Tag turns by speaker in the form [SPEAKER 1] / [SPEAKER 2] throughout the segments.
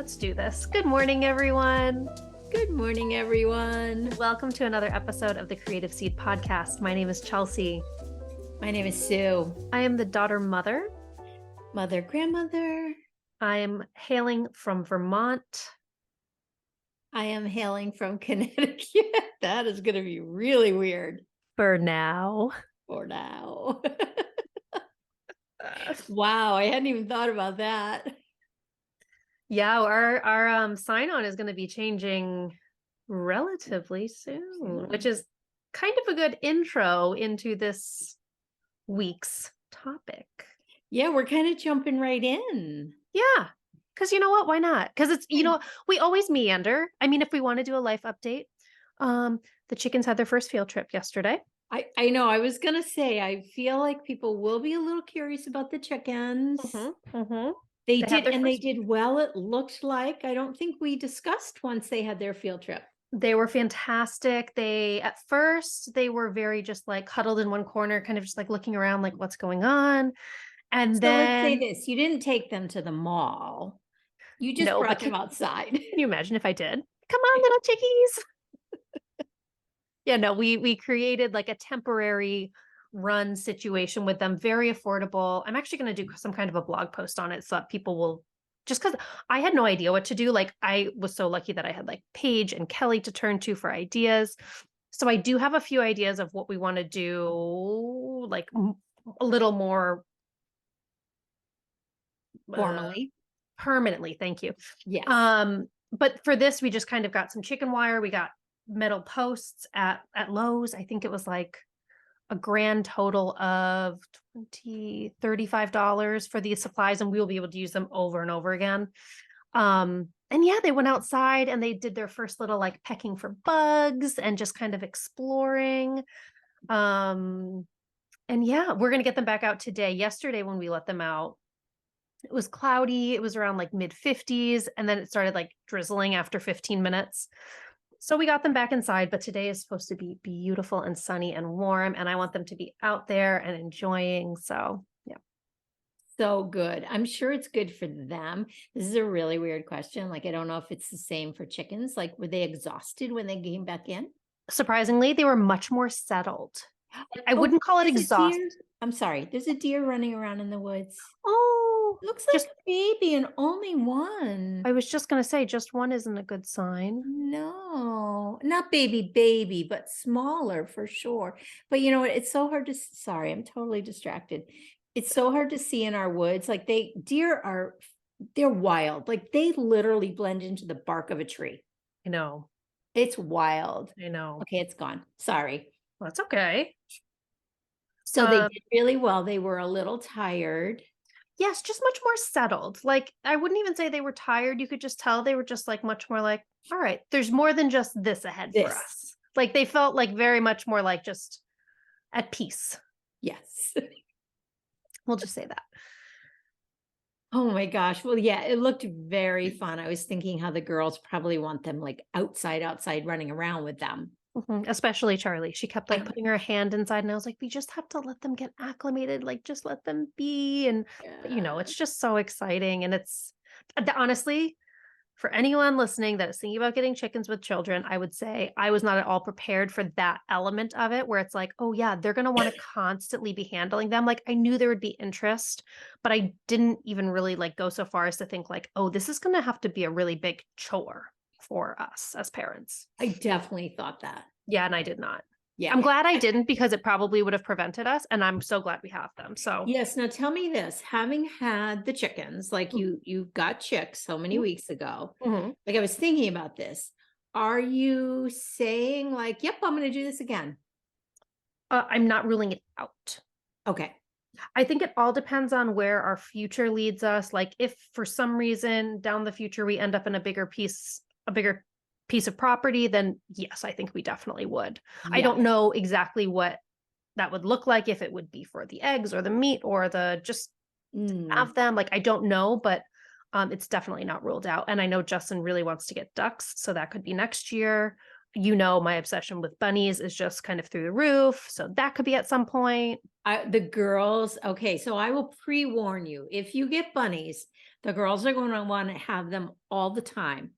[SPEAKER 1] Let's do this. Good morning, everyone.
[SPEAKER 2] Good morning, everyone.
[SPEAKER 1] Welcome to another episode of the Creative Seed Podcast. My name is Chelsea.
[SPEAKER 2] My name is Sue.
[SPEAKER 1] I am the daughter mother.
[SPEAKER 2] Mother, grandmother.
[SPEAKER 1] I am hailing from Vermont.
[SPEAKER 2] I am hailing from Connecticut. That is going to be really weird.
[SPEAKER 1] For now.
[SPEAKER 2] For now. Wow, I hadn't even thought about that.
[SPEAKER 1] Yeah, our sign-on is going to be changing relatively soon, which is kind of a good intro into this week's topic.
[SPEAKER 2] Yeah, we're kind of jumping right in.
[SPEAKER 1] Yeah, because you know what? Why not? Because it's, we always meander. I mean, if we want to do a life update, the chickens had their first field trip yesterday.
[SPEAKER 2] I know. I was going to say, I feel like people will be a little curious about the chickens. They did well, it looked like. I don't think we discussed once they had their field trip.
[SPEAKER 1] They were fantastic. At first, they were very just like huddled in one corner, kind of just like looking around, like what's going on. And so
[SPEAKER 2] let's say this, you didn't take them to the mall. You just brought them outside.
[SPEAKER 1] Can you imagine if I did? Come on, little chickies. Yeah, no, we created like a temporary run situation with them, very affordable. I'm actually going to do some kind of a blog post on it so that people will, just because I had no idea what to do. Like I was so lucky that I had like Paige and Kelly to turn to for ideas. So I do have a few ideas of what we want to do, like a little more
[SPEAKER 2] formally,
[SPEAKER 1] permanently. Thank you.
[SPEAKER 2] Yeah.
[SPEAKER 1] But for this, we just kind of got some chicken wire. We got metal posts at Lowe's. I think it was like a grand total of $35 for these supplies, and we will be able to use them over and over again. And yeah, they went outside and they did their first little like pecking for bugs and just kind of exploring. And yeah, we're going to get them back out today. Yesterday, when we let them out, it was cloudy. It was around like mid-50s, and then it started like drizzling after 15 minutes. So we got them back inside, but today is supposed to be beautiful and sunny and warm, and I want them to be out there and enjoying. So, yeah.
[SPEAKER 2] So good. I'm sure it's good for them. This is a really weird question. Like, I don't know if it's the same for chickens. Like, were they exhausted when they came back in?
[SPEAKER 1] Surprisingly, they were much more settled. I wouldn't call it exhausted.
[SPEAKER 2] I'm sorry. There's a deer running around in the woods.
[SPEAKER 1] Oh,
[SPEAKER 2] looks like a baby and only one.
[SPEAKER 1] I was just going to say, just one isn't a good sign.
[SPEAKER 2] No, not baby, but smaller for sure. But you know what? It's so hard to, sorry, I'm totally distracted. It's so hard to see in our woods. Like they're wild. Like they literally blend into the bark of a tree.
[SPEAKER 1] I know.
[SPEAKER 2] It's wild.
[SPEAKER 1] I know.
[SPEAKER 2] Okay, it's gone. Sorry.
[SPEAKER 1] Well, that's okay.
[SPEAKER 2] So they did really well. They were a little tired.
[SPEAKER 1] Yes, just much more settled. Like, I wouldn't even say they were tired. You could just tell they were just like much more like, all right, there's more than just this ahead for us. Like they felt like very much more like just at peace.
[SPEAKER 2] Yes.
[SPEAKER 1] We'll just say that.
[SPEAKER 2] Oh my gosh. Well, yeah, it looked very fun. I was thinking how the girls probably want them like outside running around with them.
[SPEAKER 1] Especially Charlie. She kept like putting her hand inside, and I was like, we just have to let them get acclimated, like just let them be. And it's just so exciting. And it's honestly, for anyone listening that is thinking about getting chickens with children, I would say I was not at all prepared for that element of it, where it's like, oh yeah, they're going to want to constantly be handling them. Like I knew there would be interest, but I didn't even really like go so far as to think like, oh, this is going to have to be a really big chore for us as parents.
[SPEAKER 2] I definitely thought that.
[SPEAKER 1] Yeah, and I did not.
[SPEAKER 2] Yeah.
[SPEAKER 1] I'm glad I didn't, because it probably would have prevented us, and I'm so glad we have them. So
[SPEAKER 2] yes. Now tell me this, having had the chickens, like you got chicks so many weeks ago, like I was thinking about this. Are you saying like, yep, I'm going to do this again?
[SPEAKER 1] I'm not ruling it out.
[SPEAKER 2] Okay.
[SPEAKER 1] I think it all depends on where our future leads us. Like if for some reason down the future, we end up in a bigger piece of property, then yes, I think we definitely would. Yeah. I don't know exactly what that would look like, if it would be for the eggs or the meat or the just have them. Like, I don't know, but it's definitely not ruled out. And I know Justin really wants to get ducks, so that could be next year. My obsession with bunnies is just kind of through the roof. So that could be at some point.
[SPEAKER 2] The girls. Okay. So I will pre-warn you, if you get bunnies, The girls are going to want to have them all the time.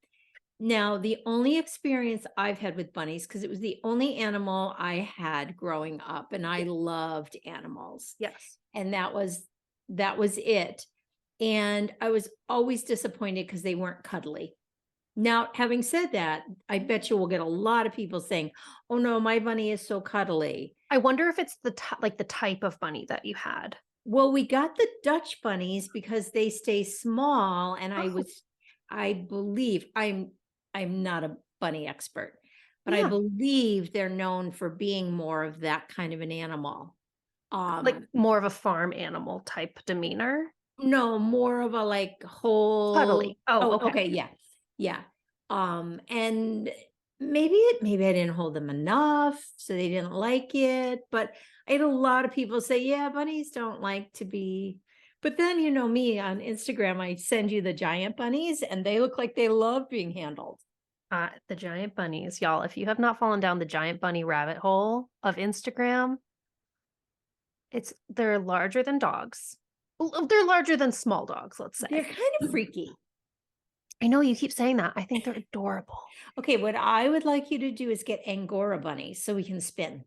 [SPEAKER 2] Now, the only experience I've had with bunnies, because it was the only animal I had growing up, and I loved animals,
[SPEAKER 1] Yes.
[SPEAKER 2] and that was it. And I was always disappointed because they weren't cuddly. Now, having said that, I bet you will get a lot of people saying, "Oh no, my bunny is so cuddly."
[SPEAKER 1] I wonder if it's like the type of bunny that you had.
[SPEAKER 2] Well, we got the Dutch bunnies because they stay small, and
[SPEAKER 1] Oh,
[SPEAKER 2] I believe I'm not a bunny expert, but I
[SPEAKER 1] yeah.
[SPEAKER 2] believe they're known for being more of that kind of an animal.
[SPEAKER 1] Like
[SPEAKER 2] Um,
[SPEAKER 1] more of a farm animal type demeanor.
[SPEAKER 2] no, more of a like whole.
[SPEAKER 1] Cuddly. Oh,
[SPEAKER 2] Oh,
[SPEAKER 1] okay.
[SPEAKER 2] okay, yeah, yeah. And maybe I didn't hold them enough, so they didn't like it. But I had a lot of people say, "Yeah, bunnies don't like to be." But then you know me on Instagram, I send you the giant bunnies, and they look like they love being handled.
[SPEAKER 1] The giant bunnies, y'all. If you have not fallen down the giant bunny rabbit hole of Instagram, they're larger than dogs. They're larger than small dogs, let's
[SPEAKER 2] They're
[SPEAKER 1] say.
[SPEAKER 2] kind of freaky.
[SPEAKER 1] I know you keep saying that. I think they're adorable.
[SPEAKER 2] Okay, what I would like you to do is get Angora bunnies so we can spin.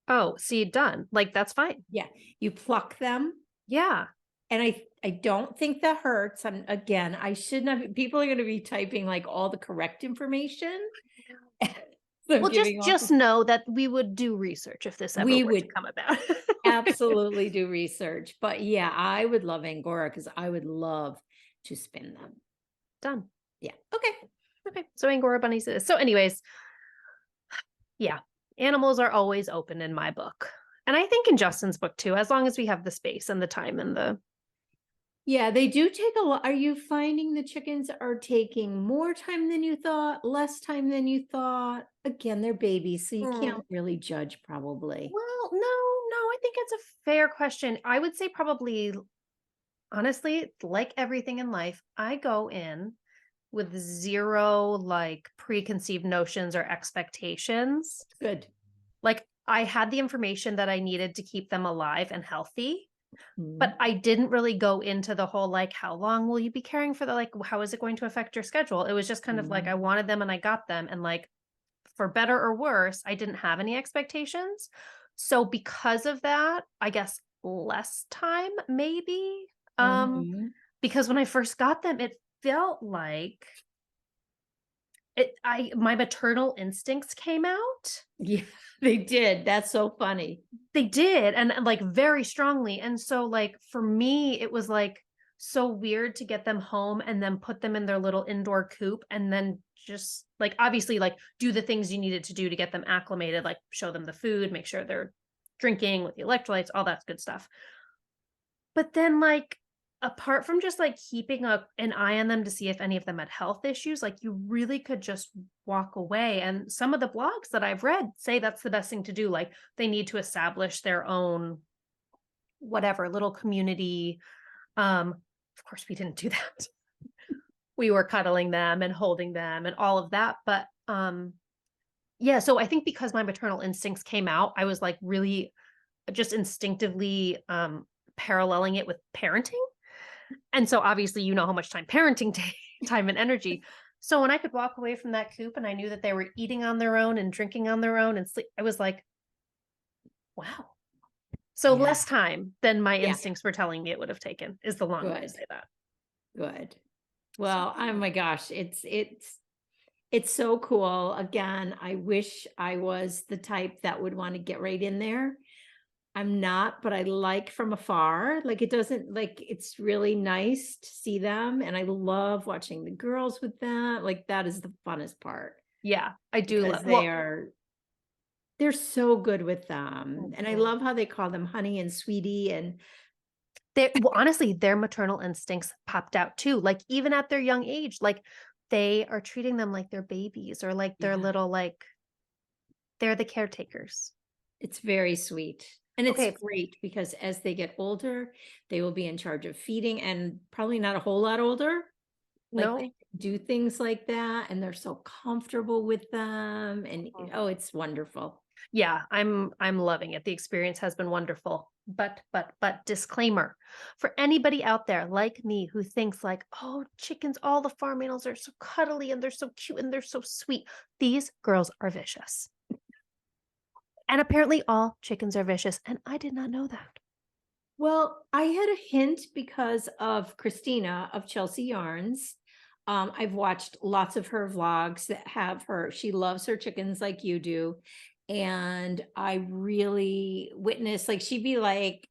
[SPEAKER 1] Oh, see, done. Like that's fine.
[SPEAKER 2] Yeah, you pluck them.
[SPEAKER 1] Yeah.
[SPEAKER 2] And I don't think that hurts. Again, I should not people are gonna be typing, like, all the correct information. So I'm
[SPEAKER 1] Well, just
[SPEAKER 2] giving all
[SPEAKER 1] just know that we would do research if this ever
[SPEAKER 2] we
[SPEAKER 1] were to
[SPEAKER 2] would
[SPEAKER 1] come about.
[SPEAKER 2] absolutely do research, but, yeah, I would love Angora because I would love to spin them.
[SPEAKER 1] Done.
[SPEAKER 2] Yeah, okay.
[SPEAKER 1] Okay. So Angora bunnies it is. So, anyways, yeah, animals are always open in my book. And I think in Justin's book too, as long as we have the space and the time and the
[SPEAKER 2] Yeah, they do take a lot. Are you finding the chickens are taking more time than you thought, less time than you thought? Again, they're babies, so you
[SPEAKER 1] Mm.
[SPEAKER 2] can't really judge probably.
[SPEAKER 1] Well, no, I think it's a fair question. I would say probably, honestly, like everything in life, I go in with zero like preconceived notions or expectations.
[SPEAKER 2] Good.
[SPEAKER 1] Like I had the information that I needed to keep them alive and healthy, but
[SPEAKER 2] Mhm,
[SPEAKER 1] I didn't really go into the whole like, how long will you be caring for the like, how is it going to affect your schedule? It was just kind of like, I
[SPEAKER 2] mhm,
[SPEAKER 1] wanted them and I got them. And like, for better or worse, I didn't have any expectations. So because of that, I guess less time maybe. Um,
[SPEAKER 2] mhm.
[SPEAKER 1] because when I first got them, it felt like my maternal instincts came out.
[SPEAKER 2] Yeah, they did. That's so funny.
[SPEAKER 1] They did, and like very strongly. And so like for me, it was like so weird to get them home and then put them in their little indoor coop and then just like obviously like do the things you needed to do to get them acclimated, like show them the food, make sure they're drinking with the electrolytes, all that good stuff. But then, like, apart from just like keeping an eye on them to see if any of them had health issues, like you really could just walk away. And some of the blogs that I've read say that's the best thing to do. Like they need to establish their own whatever little community. Of course, we didn't do that. We were cuddling them and holding them and all of that. But yeah, so I think because my maternal instincts came out, I was like really just instinctively paralleling it with parenting. And so obviously you know how much time parenting takes, time and energy. So when I could walk away from that coop and I knew that they were eating on their own and drinking on their own and sleep, I was like, wow. So
[SPEAKER 2] Yeah.
[SPEAKER 1] less time than my
[SPEAKER 2] Yeah.
[SPEAKER 1] instincts were telling me it would have taken is the long way to
[SPEAKER 2] Good.
[SPEAKER 1] say that.
[SPEAKER 2] Good.
[SPEAKER 1] So
[SPEAKER 2] Well, oh my gosh, it's so cool. Again, I wish I was the type that would want to get right in there. I'm not, but I like from afar. Like it doesn't like it's really nice to see them. And I love watching the girls with them. Like that is the funnest part
[SPEAKER 1] yeah, I do
[SPEAKER 2] because
[SPEAKER 1] love well,
[SPEAKER 2] they're so good with them. And I
[SPEAKER 1] mhm.
[SPEAKER 2] love how they call them honey and sweetie. And
[SPEAKER 1] Well, honestly, their maternal instincts popped out too. Like even at their young age, like they are treating them like they're babies or like they're
[SPEAKER 2] yeah,
[SPEAKER 1] little like they're the caretakers.
[SPEAKER 2] it's very sweet. And it's
[SPEAKER 1] Okay,
[SPEAKER 2] great because as they get older, they will be in charge of feeding and probably not a whole lot older. Like
[SPEAKER 1] no.
[SPEAKER 2] they do things like that and they're so comfortable with them. And oh, it's wonderful.
[SPEAKER 1] Yeah, I'm loving it. The experience has been wonderful. But disclaimer for anybody out there like me who thinks like, oh, chickens, all the farm animals are so cuddly and they're so cute and they're so sweet. These girls are vicious. And apparently all chickens are vicious. And I did not know that.
[SPEAKER 2] Well, I had a hint because of Christina of Chelsea Yarns. I've watched lots of her vlogs that have her. She loves her chickens like you do. And I really witnessed, like, she'd be like,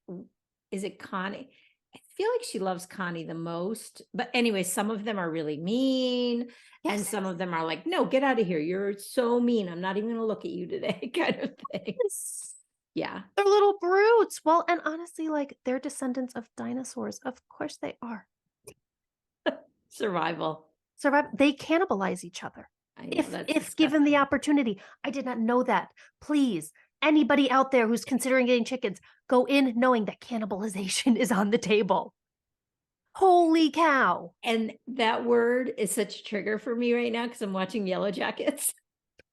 [SPEAKER 2] is it Connie? I feel like she loves Connie the most. But anyway, some of them are really mean. And
[SPEAKER 1] Yes.
[SPEAKER 2] some of them are like, no, get out of here. You're so mean. I'm not even going to look at you today, kind of thing.
[SPEAKER 1] Yes.
[SPEAKER 2] Yeah.
[SPEAKER 1] They're little brutes. Well, and honestly, like they're descendants of dinosaurs. Of course they are.
[SPEAKER 2] Survival.
[SPEAKER 1] Survive. They cannibalize each other.
[SPEAKER 2] I know that's
[SPEAKER 1] If given the
[SPEAKER 2] disgusting.
[SPEAKER 1] opportunity. I did not know that. Please, anybody out there who's considering getting chickens, go in knowing that cannibalization is on the table. Holy cow.
[SPEAKER 2] And that word is such a trigger for me right now because I'm watching Yellow Jackets.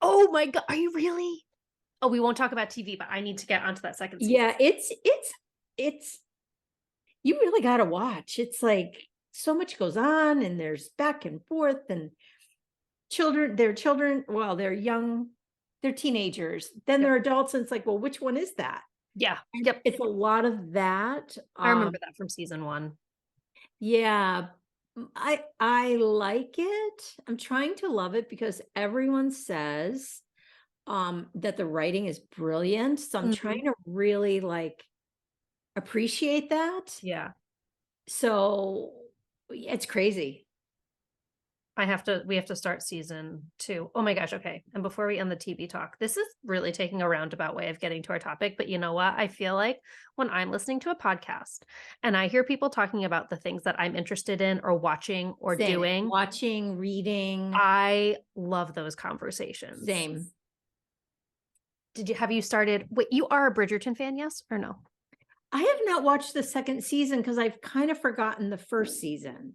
[SPEAKER 1] Oh my god, are you really? Oh, we won't talk about TV, but I need to get onto that second season.
[SPEAKER 2] Yeah, it's you really got to watch. It's like so much goes on and there's back and forth and children, well, they're young, they're teenagers, then
[SPEAKER 1] Yep.
[SPEAKER 2] they're adults and it's like, well, which one is that?
[SPEAKER 1] Yeah.
[SPEAKER 2] And
[SPEAKER 1] Yep.
[SPEAKER 2] it's a lot of that.
[SPEAKER 1] I remember that from season 1.
[SPEAKER 2] Yeah, I like it. I'm trying to love it because everyone says that the writing is brilliant. So I'm
[SPEAKER 1] Mhm.
[SPEAKER 2] trying to really like appreciate that.
[SPEAKER 1] Yeah.
[SPEAKER 2] So it's crazy.
[SPEAKER 1] We have to start season 2. Oh my gosh, okay. And before we end the TV talk, this is really taking a roundabout way of getting to our topic, but you know what? I feel like when I'm listening to a podcast and I hear people talking about the things that I'm interested in or watching or
[SPEAKER 2] Same.
[SPEAKER 1] doing,
[SPEAKER 2] Watching, reading,
[SPEAKER 1] I love those conversations.
[SPEAKER 2] same.
[SPEAKER 1] Have you started? Wait, you are a Bridgerton fan, yes or no?
[SPEAKER 2] I have not watched the second season because I've kind of forgotten the first season.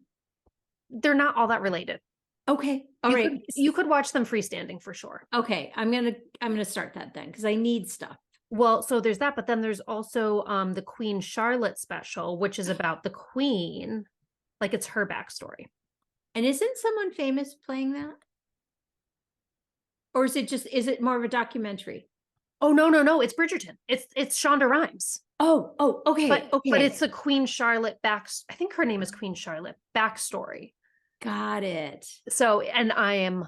[SPEAKER 1] They're not all that related.
[SPEAKER 2] Okay. All right.
[SPEAKER 1] You could watch them freestanding for sure.
[SPEAKER 2] Okay. I'm gonna start that then because I need stuff.
[SPEAKER 1] Well, so there's that, but then there's also the Queen Charlotte special, which is about the Queen, like it's her backstory.
[SPEAKER 2] And isn't someone famous playing that? Or is it more of a documentary?
[SPEAKER 1] Oh no, it's Bridgerton. It's Shonda Rhimes.
[SPEAKER 2] Oh, okay.
[SPEAKER 1] But it's the Queen Charlotte I think her name is Queen Charlotte backstory.
[SPEAKER 2] Got it.
[SPEAKER 1] So, and I am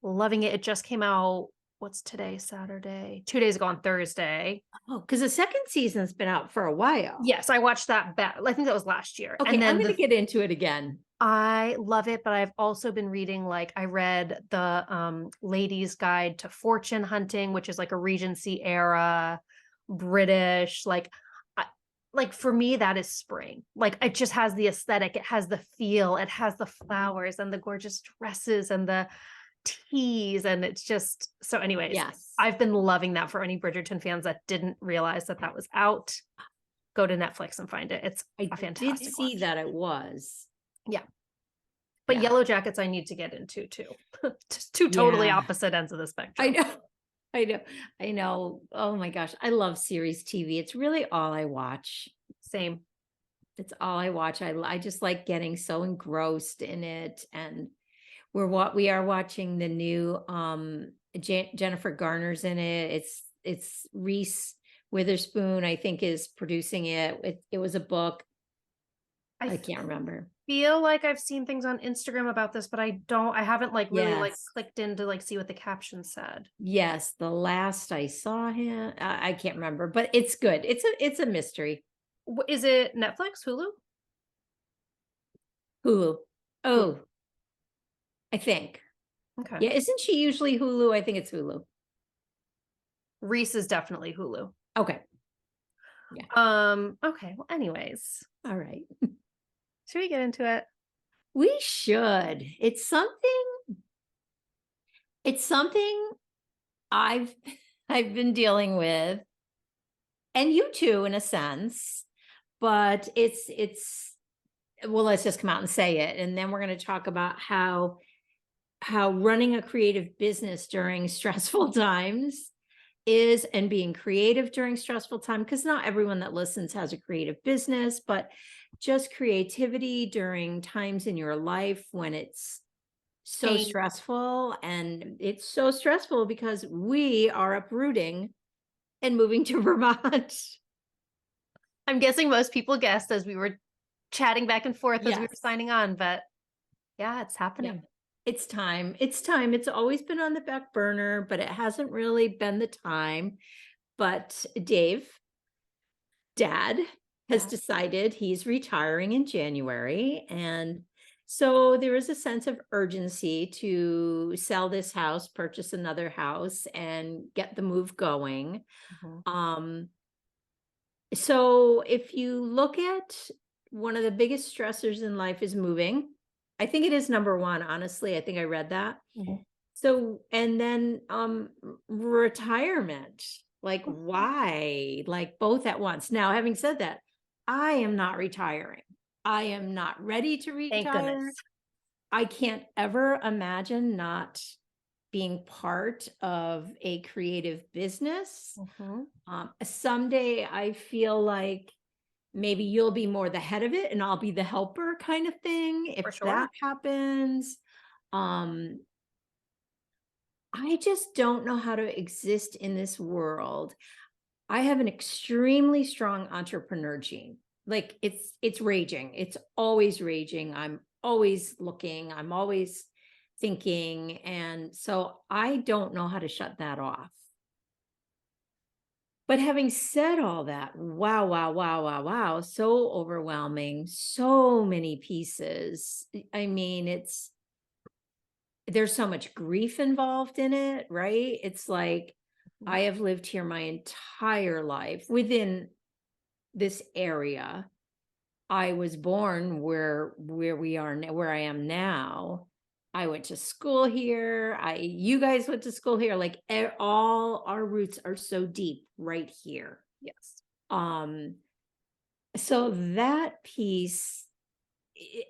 [SPEAKER 1] loving it. It just came out, what's today? Saturday, 2 days ago on Thursday.
[SPEAKER 2] Oh, because the second season's been out for a while.
[SPEAKER 1] Yes, I watched that back. I think that was last year.
[SPEAKER 2] Okay,
[SPEAKER 1] And then
[SPEAKER 2] I'm going to get into it again.
[SPEAKER 1] I love it, but I've also been reading, like I read the Ladies Guide to Fortune Hunting, which is like a Regency era British, like for me that is spring. Like it just has the aesthetic, it has the feel, it has the flowers and the gorgeous dresses and the teas, and it's just so anyways.
[SPEAKER 2] Yes.
[SPEAKER 1] I've been loving that. For any Bridgerton fans that didn't realize that was out, go to Netflix and find it. It's a fantastic
[SPEAKER 2] did see
[SPEAKER 1] watch.
[SPEAKER 2] that it was.
[SPEAKER 1] Yeah. But
[SPEAKER 2] Yeah.
[SPEAKER 1] Yellow Jackets I need to get into too. Just two totally
[SPEAKER 2] Yeah.
[SPEAKER 1] opposite ends of the spectrum.
[SPEAKER 2] I know. Oh my gosh. I love series TV. It's really all I watch.
[SPEAKER 1] Same.
[SPEAKER 2] It's all I watch. I just like getting so engrossed in it. And we are watching the new Jennifer Garner's in it. It's Reese Witherspoon, I think, is producing it. It was a book. I can't remember.
[SPEAKER 1] Feel like I've seen things on Instagram about this, but I haven't like really like
[SPEAKER 2] Yes.
[SPEAKER 1] clicked in to like see what the caption said.
[SPEAKER 2] Yes, the last I saw him, I can't remember, but it's good. It's a mystery.
[SPEAKER 1] Is it Netflix, Hulu?
[SPEAKER 2] Hulu. Oh, I think.
[SPEAKER 1] Okay.
[SPEAKER 2] Yeah, isn't she usually Hulu? I think it's Hulu.
[SPEAKER 1] Reese is definitely Hulu.
[SPEAKER 2] Okay.
[SPEAKER 1] Okay. Well, anyways,
[SPEAKER 2] All right.
[SPEAKER 1] should we get into it?
[SPEAKER 2] We should. It's something I've been dealing with, and you too, in a sense, but it's well, let's just come out and say it, and then we're going to talk about how running a creative business during stressful times is and being creative during stressful time, because not everyone that listens has a creative business, but just creativity during times in your life when it's so
[SPEAKER 1] Pain.
[SPEAKER 2] stressful. And it's so stressful because we are uprooting and moving to Vermont.
[SPEAKER 1] I'm guessing most people guessed as we were chatting back and forth as we were
[SPEAKER 2] Yes.
[SPEAKER 1] signing on, but yeah, it's
[SPEAKER 2] Yeah.
[SPEAKER 1] happening.
[SPEAKER 2] It's time. It's time. It's always been on the back burner, but it hasn't really been the time. But Dave, dad, has
[SPEAKER 1] Yeah.
[SPEAKER 2] decided he's retiring in January. And so there is a sense of urgency to sell this house, purchase another house, and get the move going.
[SPEAKER 1] Mhm.
[SPEAKER 2] Um, so if you look at one of the biggest stressors in life is moving. I think it is number one, honestly. I think I read that.
[SPEAKER 1] Mhm.
[SPEAKER 2] So, and then retirement, like
[SPEAKER 1] Mhm.
[SPEAKER 2] why? Like both at once. Now, having said that, I am not retiring. I am not ready to
[SPEAKER 1] Thank
[SPEAKER 2] retire.
[SPEAKER 1] goodness.
[SPEAKER 2] I can't ever imagine not being part of a creative business.
[SPEAKER 1] Mhm.
[SPEAKER 2] Someday I feel like maybe you'll be more the head of it and I'll be the helper kind of thing.
[SPEAKER 1] For
[SPEAKER 2] If
[SPEAKER 1] sure.
[SPEAKER 2] that happens, um, I just don't know how to exist in this world. I have an extremely strong entrepreneur gene. Like it's raging. It's always raging. I'm always looking. I'm always thinking. And so I don't know how to shut that off. But having said all that, wow, wow, wow, wow, wow, so overwhelming, so many pieces. I mean, there's so much grief involved in it, right? It's like
[SPEAKER 1] Mhm.
[SPEAKER 2] I have lived here my entire life within this area. I was born where we are now, where I am now. I went to school here. You guys went to school here. Like all our roots are so deep right here.
[SPEAKER 1] Yes.
[SPEAKER 2] Um, so that piece, i-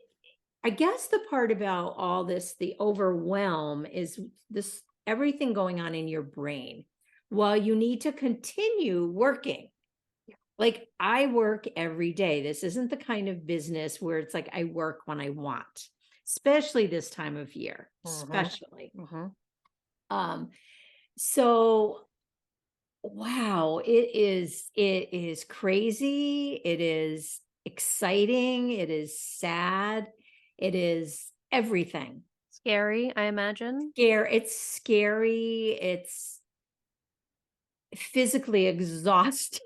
[SPEAKER 2] I guess the part about all this, the overwhelm is this everything going on in your brain while you need to continue working. Like I work every day. This isn't the kind of business where it's like I work when I want, especially this time of year,
[SPEAKER 1] Mhm.
[SPEAKER 2] especially.
[SPEAKER 1] Mhm.
[SPEAKER 2] Um, so wow, it is crazy, it is exciting, it is sad, it is everything.
[SPEAKER 1] Scary, I imagine.
[SPEAKER 2] It's scary, it's physically exhausting.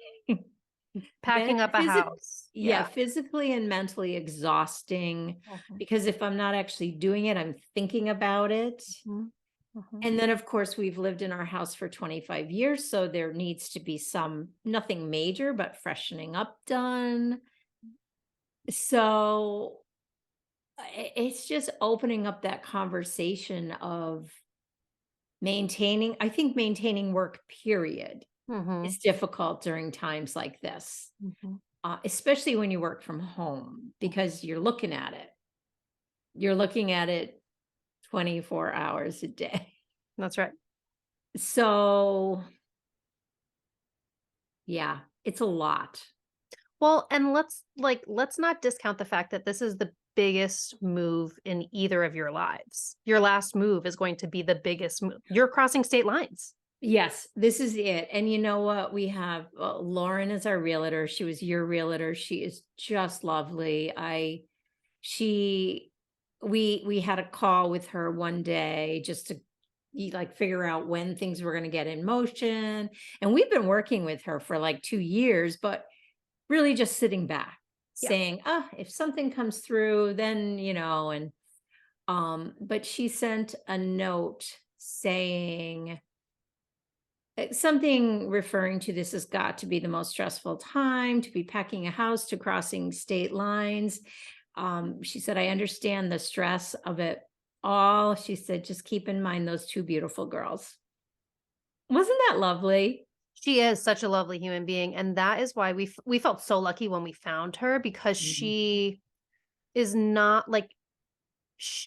[SPEAKER 1] Packing up a house.
[SPEAKER 2] Yeah,
[SPEAKER 1] Yeah.
[SPEAKER 2] physically and mentally exhausting
[SPEAKER 1] Mhm.
[SPEAKER 2] because if I'm not actually doing it, I'm thinking about it.
[SPEAKER 1] Mhm. Mhm.
[SPEAKER 2] And then, of course, we've lived in our house for 25 years. So there needs to be nothing major, but freshening up done. So it's just opening up that conversation of maintaining, I think maintaining work, period, is
[SPEAKER 1] Mhm.
[SPEAKER 2] difficult during times like this,
[SPEAKER 1] Mhm.
[SPEAKER 2] especially when you work from home because you're looking at it. You're looking at it 24 hours a day.
[SPEAKER 1] That's right.
[SPEAKER 2] So, yeah, it's a lot.
[SPEAKER 1] Well, and let's not discount the fact that this is the biggest move in either of your lives. Your last move is going to be the biggest move. You're crossing state lines.
[SPEAKER 2] Yes, this is it. And you know what? We have Lauren as our realtor. She was your realtor. She is just lovely. She, we had a call with her one day just to like figure out when things were going to get in motion. And we've been working with her for like 2 years, but really just sitting back
[SPEAKER 1] Yeah.
[SPEAKER 2] saying, if something comes through, then, and, but she sent a note saying, something referring to this has got to be the most stressful time to be packing a house to crossing state lines. She said, I understand the stress of it all. She said, just keep in mind those two beautiful girls. Wasn't that lovely?
[SPEAKER 1] She is such a lovely human being, and that is why we felt so lucky when we found her because
[SPEAKER 2] Mhm.
[SPEAKER 1] she is not like sh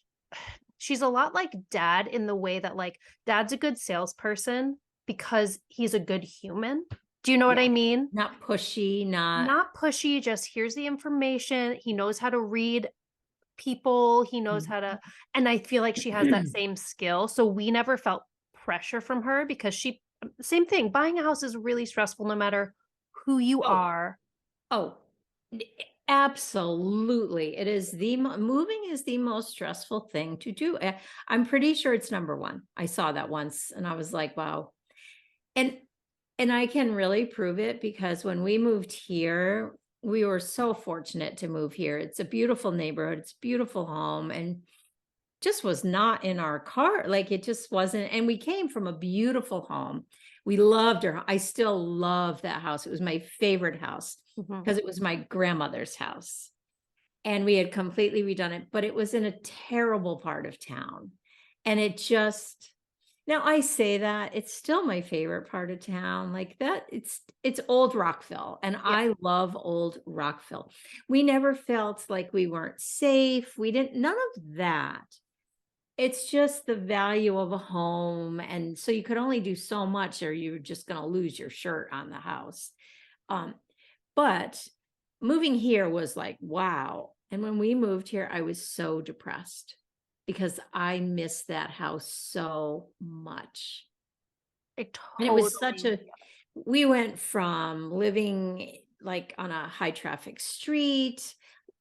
[SPEAKER 1] she's a lot like dad in the way that like dad's a good salesperson, because he's a good human. Do you know what
[SPEAKER 2] Yeah.
[SPEAKER 1] I mean?
[SPEAKER 2] Not pushy, not,
[SPEAKER 1] Not pushy, just here's the information. He knows how to read people, he knows how to, and I feel like she has that same skill. So we never felt pressure from her because same thing, buying a house is really stressful no matter who you
[SPEAKER 2] oh,
[SPEAKER 1] are.
[SPEAKER 2] oh, absolutely. It is moving is the most stressful thing to do. I'm pretty sure it's number one. I saw that once and I was like, wow. And I can really prove it because when we moved here, we were so fortunate to move here. It's a beautiful neighborhood, it's a beautiful home, and just was not in our car. Like it just wasn't. And we came from a beautiful home. We loved her. I still love that house. It was my favorite house
[SPEAKER 1] Mhm.
[SPEAKER 2] because it was my grandmother's house. And we had completely redone it, but it was in a terrible part of town. And it just, now I say that it's still my favorite part of town. Like that, it's old Rockville, and
[SPEAKER 1] Yeah.
[SPEAKER 2] I love old Rockville. We never felt like we weren't safe. We didn't, none of that. It's just the value of a home. And so you could only do so much or you're just going to lose your shirt on the house. Um, but moving here was like, wow. And when we moved here, I was so depressed because I missed that house so much.
[SPEAKER 1] I
[SPEAKER 2] And it was such
[SPEAKER 1] totally,
[SPEAKER 2] a, we went from living like on a high traffic street,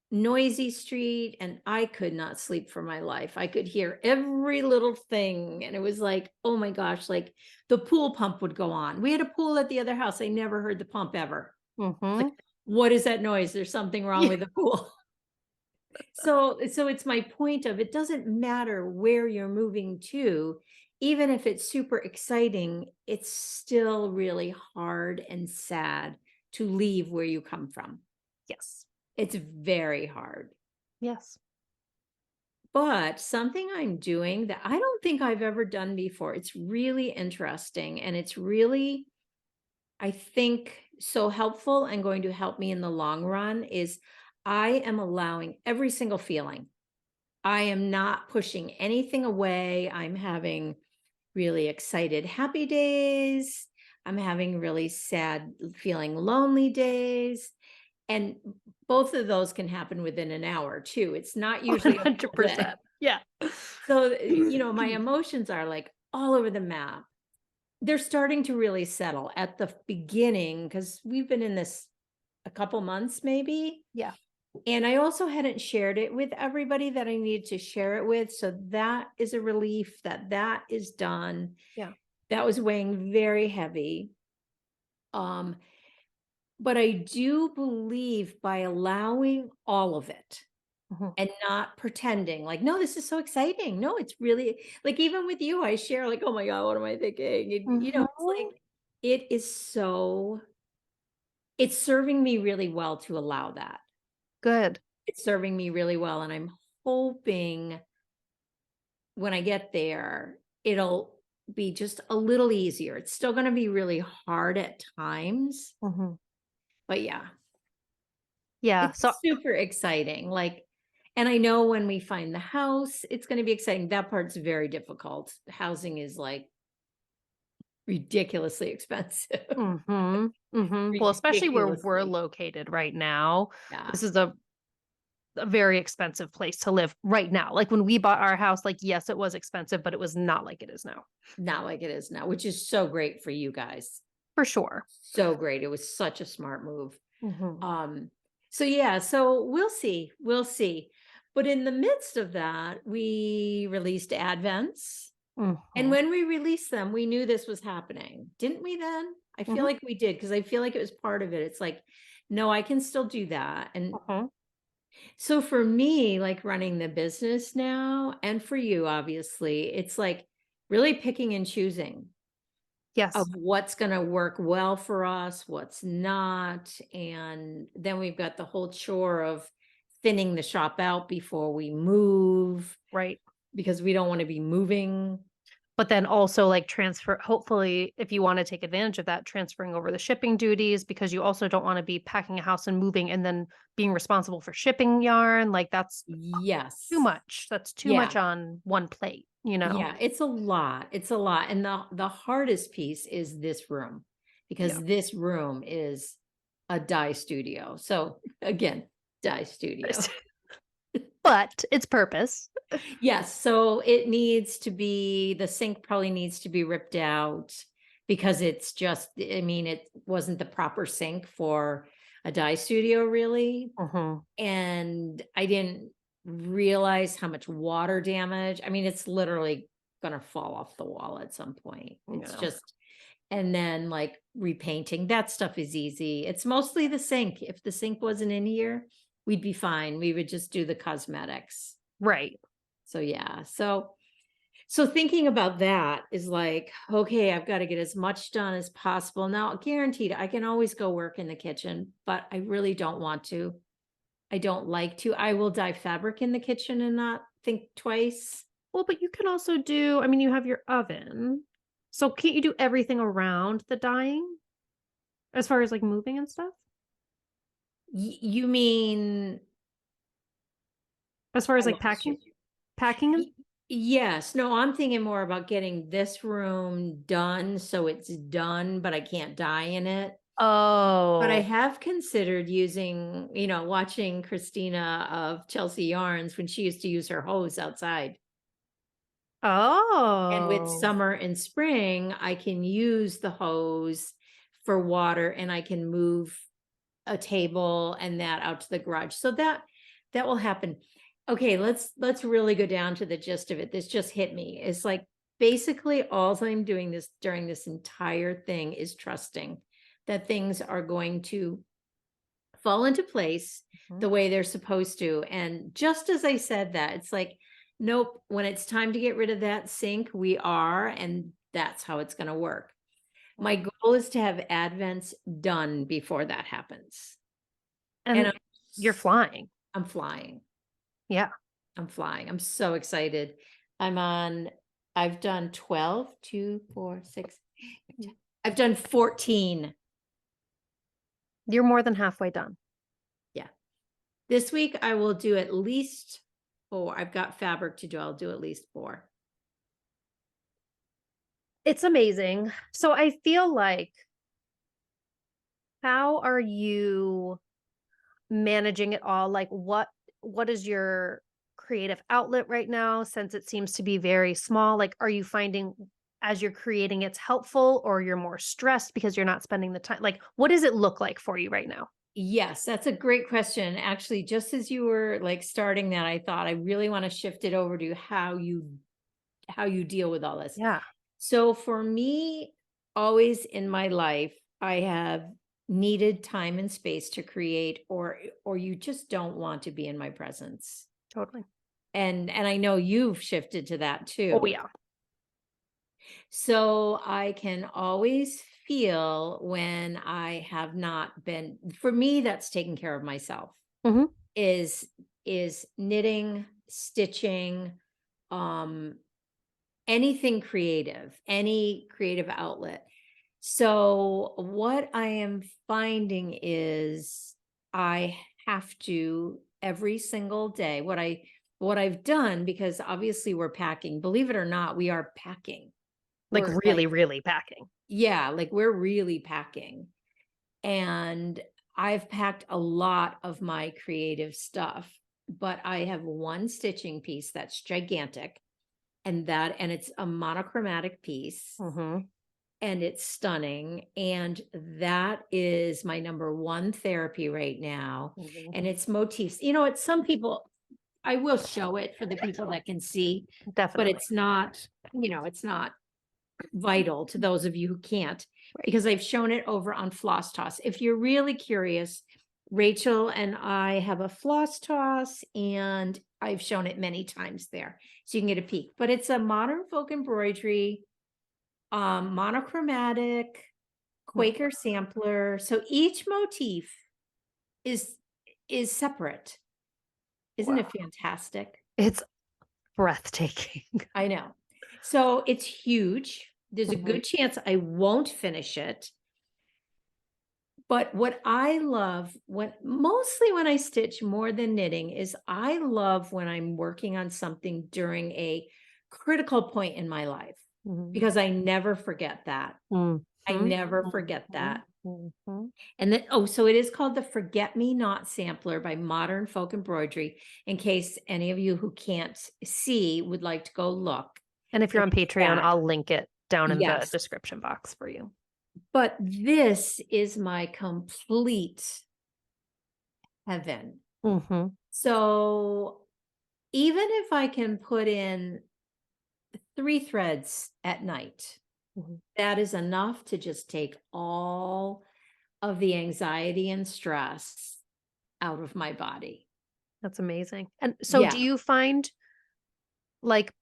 [SPEAKER 2] noisy street, and I could not sleep for my life. I could hear every little thing. And it was like, oh my gosh, like the pool pump would go on. We had a pool at the other house. I never heard the pump ever. Like,
[SPEAKER 1] Mhm.
[SPEAKER 2] what is that noise? There's something wrong
[SPEAKER 1] Yeah.
[SPEAKER 2] with the pool. So it's my point of it doesn't matter where you're moving to, even if it's super exciting, it's still really hard and sad to leave where you come from.
[SPEAKER 1] Yes.
[SPEAKER 2] It's very hard.
[SPEAKER 1] Yes.
[SPEAKER 2] But something I'm doing that I don't think I've ever done before. It's really interesting and it's really, I think, so helpful and going to help me in the long run is I am allowing every single feeling. I am not pushing anything away. I'm having really excited, happy days. I'm having really sad, feeling lonely days. And both of those can happen within an hour too. It's not usually a full day.
[SPEAKER 1] 100%. Yeah.
[SPEAKER 2] So, my emotions are like all over the map. They're starting to really settle at the beginning because we've been in this a couple months maybe.
[SPEAKER 1] Yeah.
[SPEAKER 2] And I also hadn't shared it with everybody that I needed to share it with. So that is a relief that that is done.
[SPEAKER 1] Yeah.
[SPEAKER 2] That was weighing very heavy. Um, but I do believe by allowing all of it
[SPEAKER 1] Mhm.
[SPEAKER 2] and not pretending like, no, this is so exciting. No, it's really like even with you, I share like, oh my God, what am I thinking? It's like
[SPEAKER 1] Mhm.
[SPEAKER 2] it is so it's serving me really well to allow that.
[SPEAKER 1] Good.
[SPEAKER 2] It's serving me really well. And I'm hoping when I get there, it'll be just a little easier. It's still going to be really hard at times,
[SPEAKER 1] Mhm.
[SPEAKER 2] but yeah,
[SPEAKER 1] Yeah.
[SPEAKER 2] it's
[SPEAKER 1] So
[SPEAKER 2] super exciting. Like, and I know when we find the house, it's going to be exciting. That part's very difficult. Housing is like ridiculously expensive.
[SPEAKER 1] mhm. Mhm. Well, especially where we're
[SPEAKER 2] Ridiculously.
[SPEAKER 1] located right now.
[SPEAKER 2] Yeah.
[SPEAKER 1] This is a very expensive place to live right now. Like when we bought our house, like yes, it was expensive, but it was not like it is now.
[SPEAKER 2] Not like it is now, which is so great for you guys.
[SPEAKER 1] For sure.
[SPEAKER 2] So great. It was such a smart move.
[SPEAKER 1] Mhm.
[SPEAKER 2] Um, so yeah, so we'll see. We'll see. But in the midst of that, we released Advents. And
[SPEAKER 1] Mhm.
[SPEAKER 2] when we released them, we knew this was happening. Didn't we then? I feel
[SPEAKER 1] Mhm.
[SPEAKER 2] like we did because I feel like it was part of it. It's like, no, I can still do that. And
[SPEAKER 1] Mhm.
[SPEAKER 2] so for me, like running the business now, and for you, obviously, it's like really picking and choosing of
[SPEAKER 1] Yes.
[SPEAKER 2] what's going to work well for us, what's not. And then we've got the whole chore of thinning the shop out before we move
[SPEAKER 1] Right.
[SPEAKER 2] because we don't want to be moving.
[SPEAKER 1] but then also like transfer, hopefully, if you want to take advantage of that, transferring over the shipping duties, because you also don't want to be packing a house and moving and then being responsible for shipping yarn. Like that's too
[SPEAKER 2] Yes.
[SPEAKER 1] much. That's too
[SPEAKER 2] Yeah.
[SPEAKER 1] much on one plate, you know?
[SPEAKER 2] Yeah, it's a lot. It's a lot. And the hardest piece is this room
[SPEAKER 1] Yeah.
[SPEAKER 2] because this room is a dye studio. So again, dye studio.
[SPEAKER 1] But its purpose.
[SPEAKER 2] Yes, so it needs to be, the sink probably needs to be ripped out because it's just, I mean, it wasn't the proper sink for a dye studio really.
[SPEAKER 1] Mhm.
[SPEAKER 2] And I didn't realize how much water damage. I mean, it's literally gonna fall off the wall at some point. It's
[SPEAKER 1] Yeah.
[SPEAKER 2] just, and then like repainting, that stuff is easy. It's mostly the sink. If the sink wasn't in here, we'd be fine. We would just do the cosmetics.
[SPEAKER 1] Right.
[SPEAKER 2] So yeah. So thinking about that is like, okay, I've got to get as much done as possible. Now, guaranteed, I can always go work in the kitchen, but I really don't want to. I don't like to. I will dye fabric in the kitchen and not think twice.
[SPEAKER 1] Well, but you can also do, I mean, you have your oven. So can't you do everything around the dyeing as far as like moving and stuff?
[SPEAKER 2] You mean
[SPEAKER 1] As far
[SPEAKER 2] I
[SPEAKER 1] as like
[SPEAKER 2] lost you.
[SPEAKER 1] packing and
[SPEAKER 2] Yes, no, I'm thinking more about getting this room done so it's done, but I can't dye in it. But I
[SPEAKER 1] oh.
[SPEAKER 2] have considered using, watching Christina of Chelsea Yarns when she used to use her hose outside. And with
[SPEAKER 1] Oh.
[SPEAKER 2] summer and spring, I can use the hose for water and I can move a table and that out to the garage. So that will happen. Okay, let's really go down to the gist of it. This just hit me. It's like basically all I'm doing this during this entire thing is trusting that things are going to fall into place
[SPEAKER 1] Mhm.
[SPEAKER 2] the way they're supposed to. And just as I said that, it's like, nope, when it's time to get rid of that sink, we are, and that's how it's going to work. My goal is to have Advents done before that happens. And
[SPEAKER 1] And you're flying.
[SPEAKER 2] I'm flying.
[SPEAKER 1] Yeah.
[SPEAKER 2] I'm flying. I'm so excited. I've done 12, 2, 4, 6. I've done 14.
[SPEAKER 1] You're more than halfway done.
[SPEAKER 2] Yeah. This week I will do at least 4. I've got fabric to do. I'll do at least 4.
[SPEAKER 1] It's amazing. So I feel like, how are you managing it all? Like what is your creative outlet right now, since it seems to be very small? Like, are you finding as you're creating it's helpful, or you're more stressed because you're not spending the time? Like, what does it look like for you right now?
[SPEAKER 2] Yes, that's a great question. Actually, just as you were like starting that, I thought I really want to shift it over to how you deal with all this.
[SPEAKER 1] Yeah.
[SPEAKER 2] So for me, always in my life, I have needed time and space to create, or you just don't want to be in my presence.
[SPEAKER 1] Totally.
[SPEAKER 2] And I know you've shifted to that
[SPEAKER 1] Oh
[SPEAKER 2] too.
[SPEAKER 1] yeah.
[SPEAKER 2] So I can always feel when I have not been, for me, that's taking care of myself,
[SPEAKER 1] Hmm.
[SPEAKER 2] is knitting, stitching, um, anything creative, any creative outlet. So what I am finding is I have to every single day, what I've done, because obviously we're packing, believe it or not, we are packing.
[SPEAKER 1] Like
[SPEAKER 2] We're
[SPEAKER 1] really, really packing.
[SPEAKER 2] yeah, like we're really packing. And I've packed a lot of my creative stuff, but I have one stitching piece that's gigantic, and it's a monochromatic piece,
[SPEAKER 1] Hmm.
[SPEAKER 2] and it's stunning, and that is my number one therapy right now.
[SPEAKER 1] Hmm.
[SPEAKER 2] And it's motifs. It's some people, I will show it for the people that can see, but
[SPEAKER 1] Definitely.
[SPEAKER 2] it's not vital to those of you who can't, because I've shown it over on Floss Toss. If you're really curious, Rachel and I have a Floss Toss, and I've shown it many times there, so you can get a peek. But it's a modern folk embroidery, monochromatic, Quaker sampler. So each motif is separate. Isn't
[SPEAKER 1] Wow.
[SPEAKER 2] it fantastic?
[SPEAKER 1] It's breathtaking.
[SPEAKER 2] I know. So it's huge. There's a
[SPEAKER 1] Mhm,
[SPEAKER 2] good chance I won't finish it. But what I love mostly when I stitch more than knitting is I love when I'm working on something during a critical point in my life
[SPEAKER 1] mhm,
[SPEAKER 2] because I never forget that.
[SPEAKER 1] mhm,
[SPEAKER 2] I never forget
[SPEAKER 1] mhm,
[SPEAKER 2] that.
[SPEAKER 1] mhm.
[SPEAKER 2] And then, oh, so it is called the Forget Me Not Sampler by Modern Folk Embroidery, in case any of you who can't see would like to go look.
[SPEAKER 1] And if you're
[SPEAKER 2] It
[SPEAKER 1] on
[SPEAKER 2] is
[SPEAKER 1] Patreon,
[SPEAKER 2] that.
[SPEAKER 1] I'll link it down in the
[SPEAKER 2] Yes.
[SPEAKER 1] description box for you.
[SPEAKER 2] But this is my complete heaven.
[SPEAKER 1] Mhm,
[SPEAKER 2] So even if I can put in 3 threads at night,
[SPEAKER 1] mhm.
[SPEAKER 2] that is enough to just take all of the anxiety and stress out of my body.
[SPEAKER 1] That's amazing. And so
[SPEAKER 2] Yeah.
[SPEAKER 1] do you find like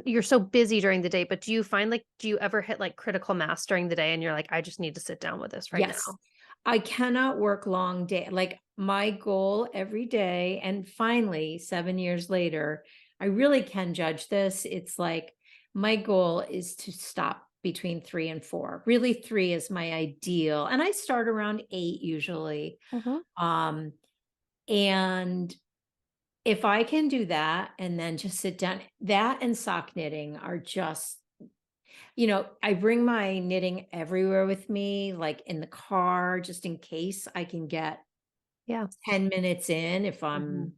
[SPEAKER 1] you're so busy during the day, but do you find like do you ever hit like critical mass during the day and you're like, I just need to sit down with this right
[SPEAKER 2] Yes.
[SPEAKER 1] now?
[SPEAKER 2] I cannot work long day. Like my goal every day, and finally, 7 years later, I really can judge this. It's like my goal is to stop between 3 and 4. Really 3 is my ideal. And I start around 8 usually.
[SPEAKER 1] Mhm.
[SPEAKER 2] Um, and if I can do that and then just sit down, that and sock knitting are just, I bring my knitting everywhere with me, like in the car, just in case I can get
[SPEAKER 1] Yeah.
[SPEAKER 2] 10 minutes in if
[SPEAKER 1] Mhm.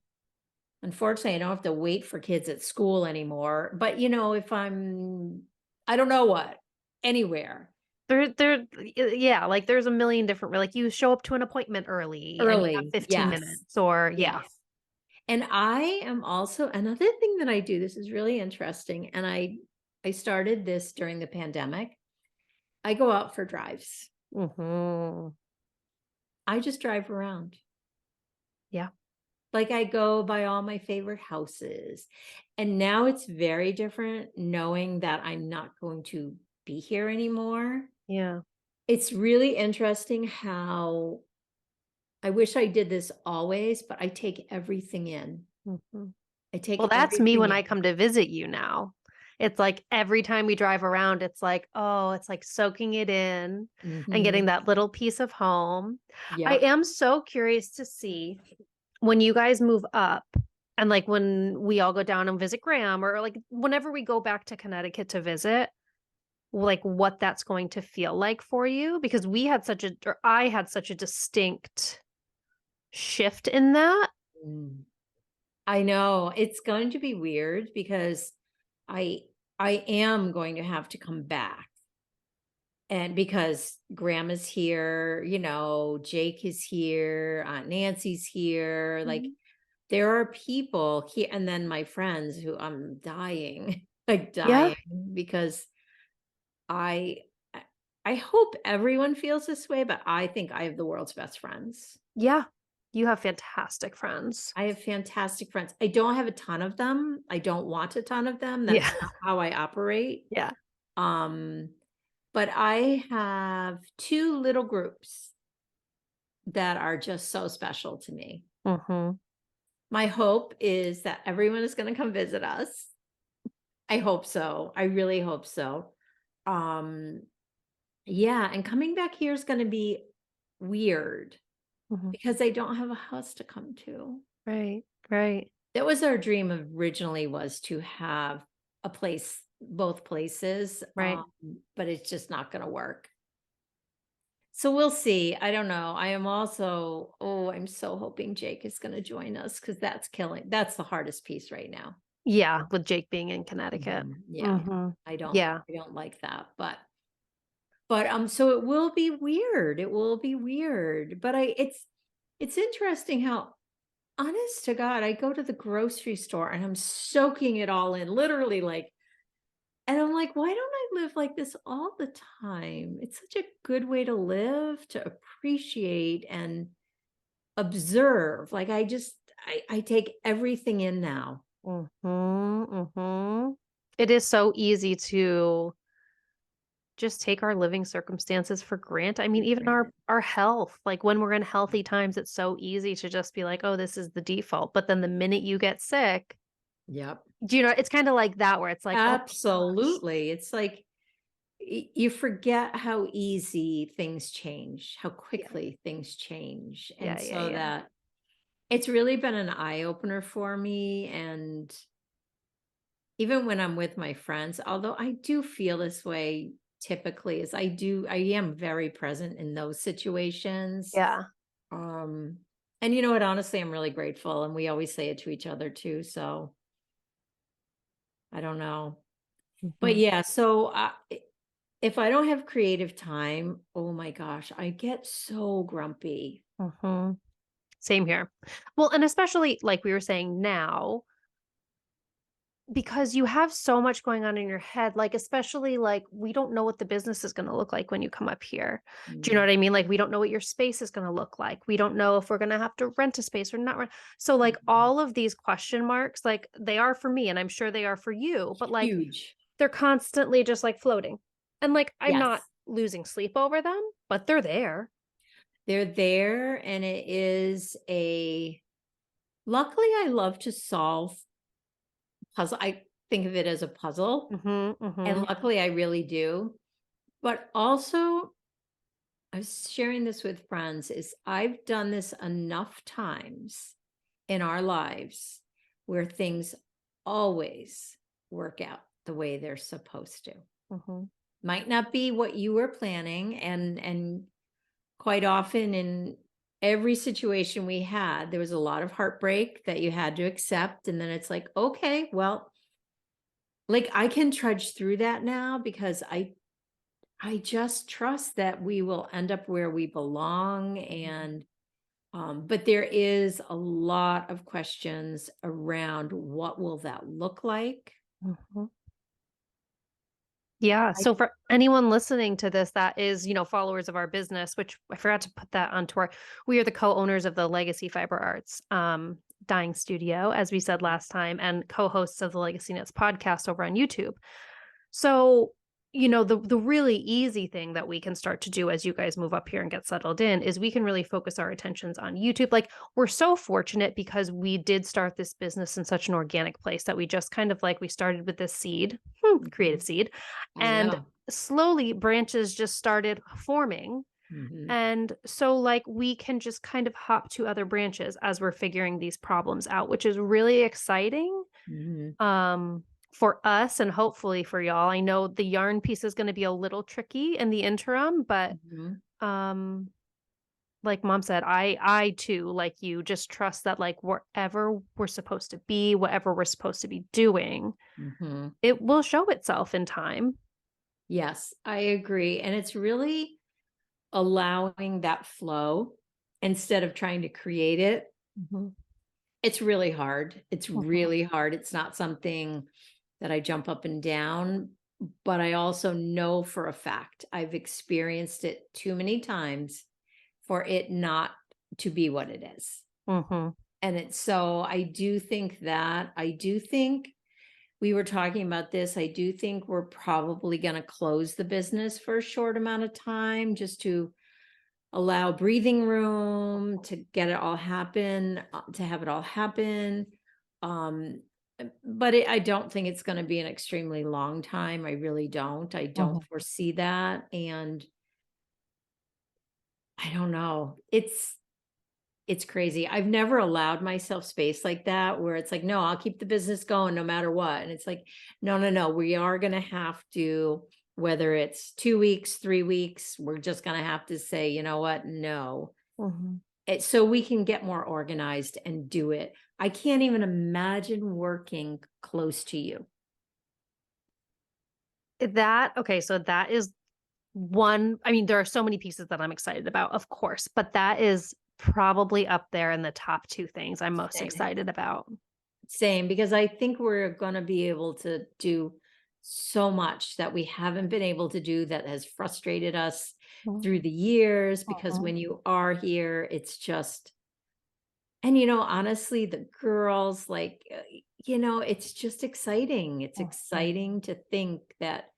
[SPEAKER 2] unfortunately, I don't have to wait for kids at school anymore. But, if I don't know what, anywhere
[SPEAKER 1] Yeah, like there's a million different like you show up to an appointment early and you have
[SPEAKER 2] early.
[SPEAKER 1] 15
[SPEAKER 2] Yes.
[SPEAKER 1] minutes or yeah.
[SPEAKER 2] Yes. And I am also another thing that I do, this is really interesting. And I started this during the pandemic. I go out for drives.
[SPEAKER 1] Mhm.
[SPEAKER 2] I just drive around.
[SPEAKER 1] Yeah.
[SPEAKER 2] Like I go by all my favorite houses. And now it's very different knowing that I'm not going to be here anymore.
[SPEAKER 1] Yeah.
[SPEAKER 2] It's really interesting how I wish I did this always, but I take everything in.
[SPEAKER 1] Mhm.
[SPEAKER 2] I
[SPEAKER 1] Well,
[SPEAKER 2] take
[SPEAKER 1] that's me
[SPEAKER 2] everything
[SPEAKER 1] when I
[SPEAKER 2] in.
[SPEAKER 1] come to visit you now. It's like every time we drive around, it's like, oh, it's like soaking it in and getting
[SPEAKER 2] Mhm.
[SPEAKER 1] that little piece of home. I
[SPEAKER 2] Yep.
[SPEAKER 1] am so curious to see when you guys move up and like when we all go down and visit Graham or like whenever we go back to Connecticut to visit, like what that's going to feel like for you because I had such a distinct shift in that.
[SPEAKER 2] Mm. I know it's going to be weird because I I am going to have to come back. And because grandma's here, Jake is here, Aunt Nancy's here, like
[SPEAKER 1] Mhm.
[SPEAKER 2] there are people here, and then my friends who I'm dying, like
[SPEAKER 1] Yeah.
[SPEAKER 2] dying because I I I hope everyone feels this way, but I think I have the world's best friends.
[SPEAKER 1] Yeah. You have fantastic friends.
[SPEAKER 2] I have fantastic friends. I don't have a ton of them. I don't want a ton of them.
[SPEAKER 1] Yeah.
[SPEAKER 2] That's not how I operate.
[SPEAKER 1] Yeah.
[SPEAKER 2] Um, but I have 2 little groups that are just so special to me.
[SPEAKER 1] Mhm.
[SPEAKER 2] My hope is that everyone is gonna come visit us. I hope so. I really hope so. Um, yeah, and coming back here is gonna be weird
[SPEAKER 1] Mhm.
[SPEAKER 2] because I don't have a house to come to.
[SPEAKER 1] Right. Right.
[SPEAKER 2] That was our dream originally, was to have a place, both places,
[SPEAKER 1] Right.
[SPEAKER 2] but it's just not gonna work. So we'll see. I don't know. I am also, I'm so hoping Jake is gonna join us because that's the hardest piece right now.
[SPEAKER 1] Yeah, with Jake being in Connecticut.
[SPEAKER 2] Yeah.
[SPEAKER 1] Mhm.
[SPEAKER 2] I don't
[SPEAKER 1] Yeah.
[SPEAKER 2] I don't like that, but so it will be weird. It will be weird. But it's interesting how, honest to God, I go to the grocery store and I'm soaking it all in, literally, like, and I'm like, why don't I live like this all the time? It's such a good way to live, to appreciate and observe. Like I take everything in now.
[SPEAKER 1] Mhm. Mhm. It is so easy to just take our living circumstances for granted. I mean, even our health, like when we're in healthy times, it's so easy to just be like, "Oh, this is the default." But then the minute you get sick,
[SPEAKER 2] Yep.
[SPEAKER 1] Do you know, it's kind of like that where it's like, oh my gosh.
[SPEAKER 2] Absolutely. It's like you forget how easy things change, how
[SPEAKER 1] Yeah.
[SPEAKER 2] quickly things change. And
[SPEAKER 1] Yeah. Yeah.
[SPEAKER 2] so
[SPEAKER 1] Yeah.
[SPEAKER 2] that it's really been an eye opener for me. And even when I'm with my friends, although I do feel this way typically, is I am very present in those situations.
[SPEAKER 1] Yeah.
[SPEAKER 2] Um, and you know what, honestly, I'm really grateful. And we always say it to each other too. So I don't know. But
[SPEAKER 1] Mhm.
[SPEAKER 2] yeah, so if I don't have creative time, oh my gosh, I get so grumpy.
[SPEAKER 1] Mhm. Same here. Well, and especially like we were saying now, because you have so much going on in your head, like, especially, like, we don't know what the business is gonna look like when you come up here. Do you know
[SPEAKER 2] Mm,
[SPEAKER 1] what I mean? Like, we don't know what your space is gonna look like. We don't know if we're gonna have to rent a space or not rent. So, like,
[SPEAKER 2] mhm.
[SPEAKER 1] all of these question marks, like, they are for me, and I'm sure they are for you, but, like,
[SPEAKER 2] Huge.
[SPEAKER 1] they're constantly just, like, floating. And, like, I'm not
[SPEAKER 2] Yes.
[SPEAKER 1] losing sleep over them, but they're there.
[SPEAKER 2] They're there, and it is a luckily I love to solve puzzle. I think of it as a puzzle,
[SPEAKER 1] Mhm,
[SPEAKER 2] and
[SPEAKER 1] mhm,
[SPEAKER 2] luckily I really do. But also, I was sharing this with friends, is I've done this enough times in our lives where things always work out the way they're supposed to.
[SPEAKER 1] mhm,
[SPEAKER 2] Might not be what you were planning, and quite often in every situation we had, there was a lot of heartbreak that you had to accept, and then it's like, okay, well, like I can trudge through that now because I just trust that we will end up where we belong. And but there is a lot of questions around what will that look like.
[SPEAKER 1] mhm. Yeah,
[SPEAKER 2] I
[SPEAKER 1] so for anyone listening to this that is, followers of our business, which I forgot to put that onto our we are the co-owners of the Legacy Fiber Arts dyeing studio, as we said last time, and co-hosts of the Legacy Knits podcast over on YouTube. So, the really easy thing that we can start to do as you guys move up here and get settled in is we can really focus our attentions on YouTube. Like, we're so fortunate because we did start this business in such an organic place that we just kind of like we started with this seed, creative
[SPEAKER 2] Mhm.
[SPEAKER 1] seed,
[SPEAKER 2] I
[SPEAKER 1] and
[SPEAKER 2] know.
[SPEAKER 1] slowly branches just started forming.
[SPEAKER 2] Hmm.
[SPEAKER 1] And so, like, we can just kind of hop to other branches as we're figuring these problems out, which is really exciting
[SPEAKER 2] Hmm.
[SPEAKER 1] um, for us and hopefully for y'all. I know the yarn piece is gonna be a little tricky in the interim, but,
[SPEAKER 2] Hmm.
[SPEAKER 1] um, like mom said, I too, like you, just trust that, like, wherever we're supposed to be, whatever we're supposed to be doing,
[SPEAKER 2] Hmm.
[SPEAKER 1] it will show itself in time.
[SPEAKER 2] Yes, I agree. And it's really allowing that flow instead of trying to create it.
[SPEAKER 1] Mhm,
[SPEAKER 2] It's really hard. It's
[SPEAKER 1] mhm,
[SPEAKER 2] really hard. It's not something that I jump up and down, but I also know for a fact I've experienced it too many times for it not to be what it is.
[SPEAKER 1] mhm,
[SPEAKER 2] And it's so I do think we were talking about this. I do think we're probably going to close the business for a short amount of time just to allow breathing room to get it all happen, to have it all happen. Um, but I don't think it's going to be an extremely long time. I really don't. I don't
[SPEAKER 1] mhm.
[SPEAKER 2] foresee that. And I don't know. It's crazy. I've never allowed myself space like that where it's like, no, I'll keep the business going no matter what. And it's like, no, no, no. We are going to have to, whether it's 2 weeks, 3 weeks, we're just going to have to say, you know what? No.
[SPEAKER 1] Mhm.
[SPEAKER 2] So we can get more organized and do it. I can't even imagine working close to you.
[SPEAKER 1] That okay, so that is one I mean, there are so many pieces that I'm excited about, of course, but that is probably up there in the top 2 things I'm most
[SPEAKER 2] Same here.
[SPEAKER 1] excited about.
[SPEAKER 2] Same, because I think we're going to be able to do so much that we haven't been able to do that has frustrated us
[SPEAKER 1] Mhm,
[SPEAKER 2] through the years. Because
[SPEAKER 1] mhm,
[SPEAKER 2] when you are here, it's just, honestly, the girls, like, it's just exciting. It's
[SPEAKER 1] mhm,
[SPEAKER 2] exciting to think that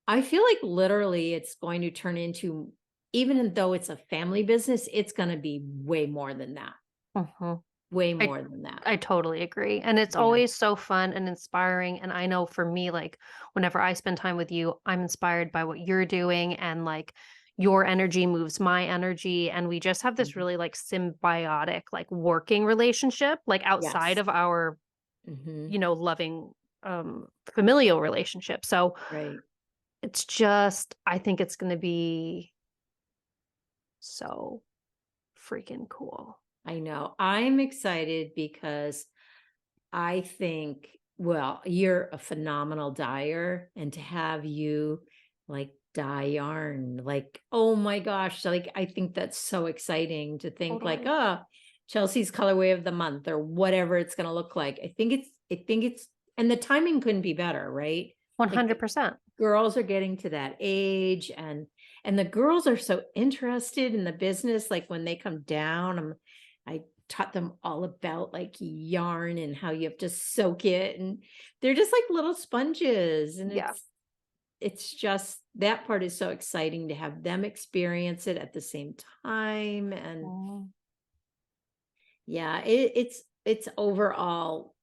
[SPEAKER 2] I feel like literally it's going to turn into, even though it's a family business, it's going to be way more than that.
[SPEAKER 1] mhm.
[SPEAKER 2] way
[SPEAKER 1] I
[SPEAKER 2] more than that.
[SPEAKER 1] I totally agree. And it's
[SPEAKER 2] Yeah.
[SPEAKER 1] always so fun and inspiring. And I know for me, like whenever I spend time with you, I'm inspired by what you're doing and like your energy moves my energy. And we just have this
[SPEAKER 2] Mhm.
[SPEAKER 1] really like symbiotic, like working relationship, like outside
[SPEAKER 2] Yes.
[SPEAKER 1] of our,
[SPEAKER 2] Hmm.
[SPEAKER 1] loving familial relationship. So
[SPEAKER 2] Right.
[SPEAKER 1] it's just, I think it's gonna be so freaking cool.
[SPEAKER 2] I know. I'm excited because I think, well, you're a phenomenal dyer, and to have you like dye yarn, like, oh my gosh, like I think that's so exciting to think like,
[SPEAKER 1] Totally.
[SPEAKER 2] oh, Chelsea's colorway of the month or whatever it's going to look like. I think it's, and the timing couldn't be better, right? Like the
[SPEAKER 1] 100%.
[SPEAKER 2] girls are getting to that age, and the girls are so interested in the business. Like when they come down, I taught them all about like yarn and how you have to soak it, and they're just like little sponges, and
[SPEAKER 1] Yeah.
[SPEAKER 2] it's just that part is so exciting to have them experience it at the same time. And
[SPEAKER 1] Mm.
[SPEAKER 2] yeah, it's overall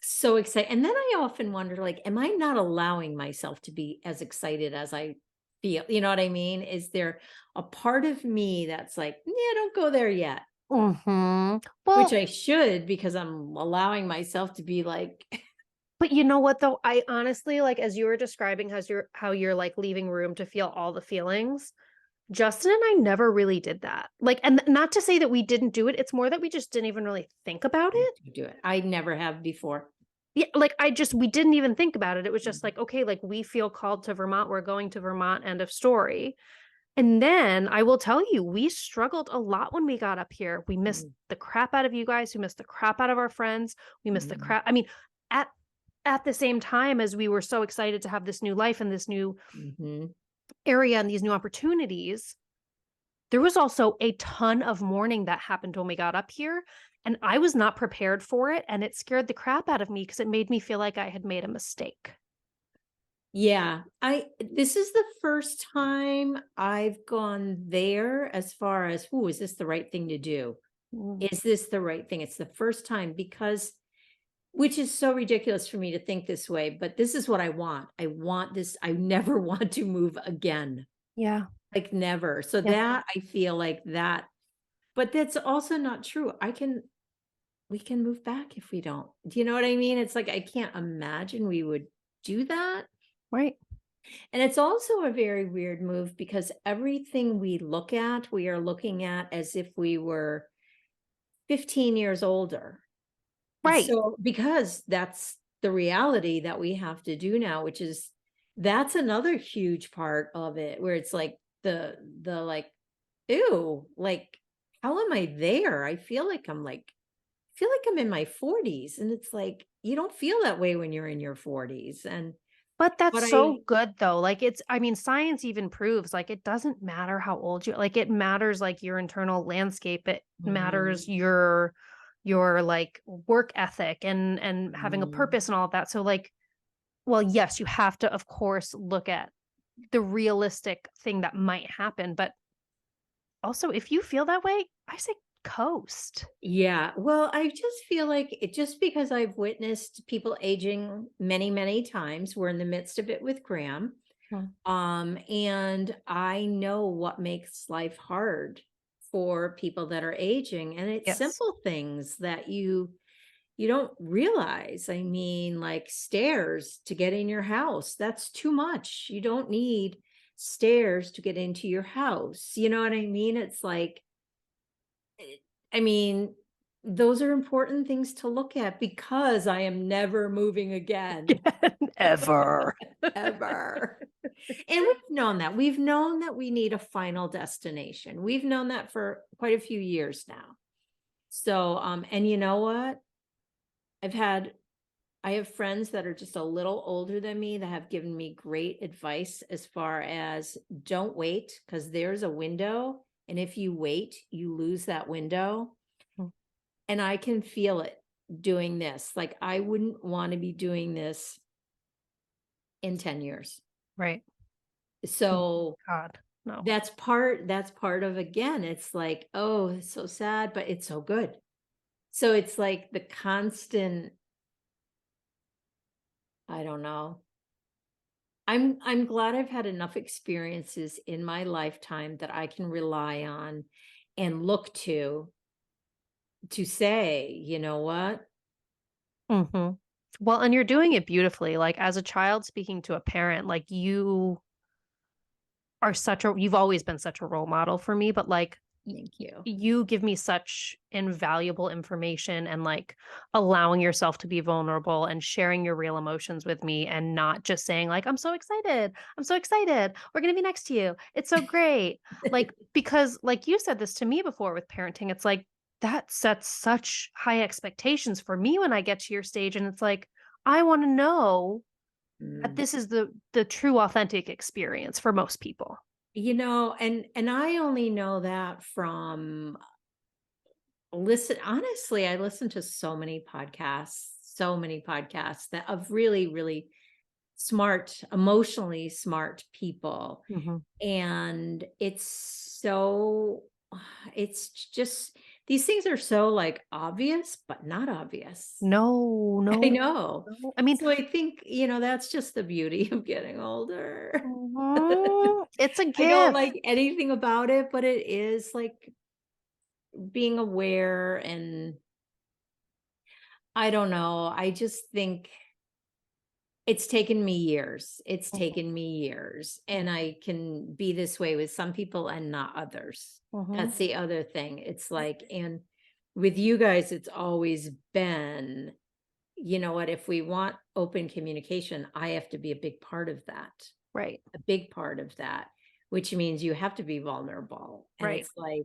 [SPEAKER 2] so exciting. And then I often wonder, like, am I not allowing myself to be as excited as I feel? You know what I mean? Is there a part of me that's like, yeah, don't go there yet?
[SPEAKER 1] Mhm.
[SPEAKER 2] Which
[SPEAKER 1] Well,
[SPEAKER 2] I should, because I'm allowing myself to be like,
[SPEAKER 1] but you know what though? I honestly, like, as you were describing how you're like leaving room to feel all the feelings, Justin and I never really did that. Like, and not to say that we didn't do it, it's more that we just didn't even really think about it.
[SPEAKER 2] do it. I never have before.
[SPEAKER 1] Yeah, like we didn't even think about it. It was just
[SPEAKER 2] Mhm.
[SPEAKER 1] like, okay, like we feel called to Vermont, we're going to Vermont, end of story. And then I will tell you, we struggled a lot when we got up here. We missed
[SPEAKER 2] Mhm.
[SPEAKER 1] the crap out of you guys. We missed the crap out of our friends. We missed the
[SPEAKER 2] Mhm.
[SPEAKER 1] crap. I mean, at at the same time as we were so excited to have this new life and this new
[SPEAKER 2] Mhm.
[SPEAKER 1] area and these new opportunities, there was also a ton of mourning that happened when we got up here. And I was not prepared for it. And it scared the crap out of me because it made me feel like I had made a mistake.
[SPEAKER 2] Yeah, this is the first time I've gone there as far as, "Ooh, is this the right thing to do?
[SPEAKER 1] Mm.
[SPEAKER 2] Is this the right thing?" It's the first time, because which is so ridiculous for me to think this way, but this is what I want. I want this. I never want to move again.
[SPEAKER 1] Yeah.
[SPEAKER 2] Like never. So
[SPEAKER 1] Yeah.
[SPEAKER 2] that I feel like that, but that's also not true. We can move back if we don't. Do you know what I mean? It's like I can't imagine we would do that.
[SPEAKER 1] Right.
[SPEAKER 2] And it's also a very weird move, because everything we look at, we are looking at as if we were 15 years older.
[SPEAKER 1] Right.
[SPEAKER 2] So, because that's the reality that we have to do now, which is, that's another huge part of it, where it's like the like, ew, like, how am I there? I feel like I'm in my 40s, and it's like you don't feel that way when you're in your 40s. And
[SPEAKER 1] But that's
[SPEAKER 2] but
[SPEAKER 1] so
[SPEAKER 2] I
[SPEAKER 1] good though. Like I mean, science even proves like it doesn't matter how old you like it matters like your internal landscape. It matters
[SPEAKER 2] Mhm,
[SPEAKER 1] your like work ethic and having a
[SPEAKER 2] mhm.
[SPEAKER 1] purpose and all of that. So like, well, yes, you have to of course look at the realistic thing that might happen, but also if you feel that way, I say coast.
[SPEAKER 2] Yeah, well, I just feel like it, just because I've witnessed people aging many, many times. We're in the midst of it with Graham.
[SPEAKER 1] Mm.
[SPEAKER 2] And I know what makes life hard for people that are aging, and it's
[SPEAKER 1] Yes.
[SPEAKER 2] simple things that you don't realize. I mean, like stairs to get in your house, that's too much. You don't need stairs to get into your house. You know what I mean? It's like, I mean, those are important things to look at, because I am never moving again.
[SPEAKER 1] Ever.
[SPEAKER 2] Ever. And we've known that. We've known that we need a final destination. We've known that for quite a few years now. So, and you know what? I've had I have friends that are just a little older than me that have given me great advice, as far as, don't wait, because there's a window. And if you wait, you lose that window.
[SPEAKER 1] Mm.
[SPEAKER 2] And I can feel it doing this. Like, I wouldn't want to be doing this in 10 years.
[SPEAKER 1] Right. Mm.
[SPEAKER 2] So
[SPEAKER 1] God, no.
[SPEAKER 2] that's part of, again, it's like, oh, it's so sad, but it's so good. So it's like the constant, I don't know. I'm glad I've had enough experiences in my lifetime that I can rely on and look to say, you know what?
[SPEAKER 1] Mhm. Well, and you're doing it beautifully. Like as a child speaking to a parent, like you've always been such a role model for me, but like
[SPEAKER 2] Thank you.
[SPEAKER 1] you give me such invaluable information and like allowing yourself to be vulnerable and sharing your real emotions with me and not just saying like I'm so excited. I'm so excited. We're going to be next to you. It's so great. Like because like you said this to me before with parenting, it's like that sets such high expectations for me when I get to your stage and it's like I want to know that
[SPEAKER 2] Mm.
[SPEAKER 1] this is the true authentic experience for most people.
[SPEAKER 2] And I only know that from honestly, I listen to so many podcasts that of really, really smart, emotionally smart people.
[SPEAKER 1] Mhm.
[SPEAKER 2] And it's just these things are so like obvious, but not obvious.
[SPEAKER 1] No,
[SPEAKER 2] I
[SPEAKER 1] no,
[SPEAKER 2] know.
[SPEAKER 1] no. I mean,
[SPEAKER 2] So I think, that's just the beauty of getting older.
[SPEAKER 1] it's a
[SPEAKER 2] I don't
[SPEAKER 1] gift.
[SPEAKER 2] like anything about it, but it is like being aware, and I don't know. I just think it's taken me years. It's
[SPEAKER 1] Mhm,
[SPEAKER 2] taken me years,
[SPEAKER 1] mm,
[SPEAKER 2] and I can be this way with some people and not others.
[SPEAKER 1] mhm.
[SPEAKER 2] That's the other thing. It's like, and with you guys, it's always been, you know what, if we want open communication, I have to be a big part of that,
[SPEAKER 1] Right,
[SPEAKER 2] a big part of that, which means you have to be vulnerable. And
[SPEAKER 1] right.
[SPEAKER 2] it's like,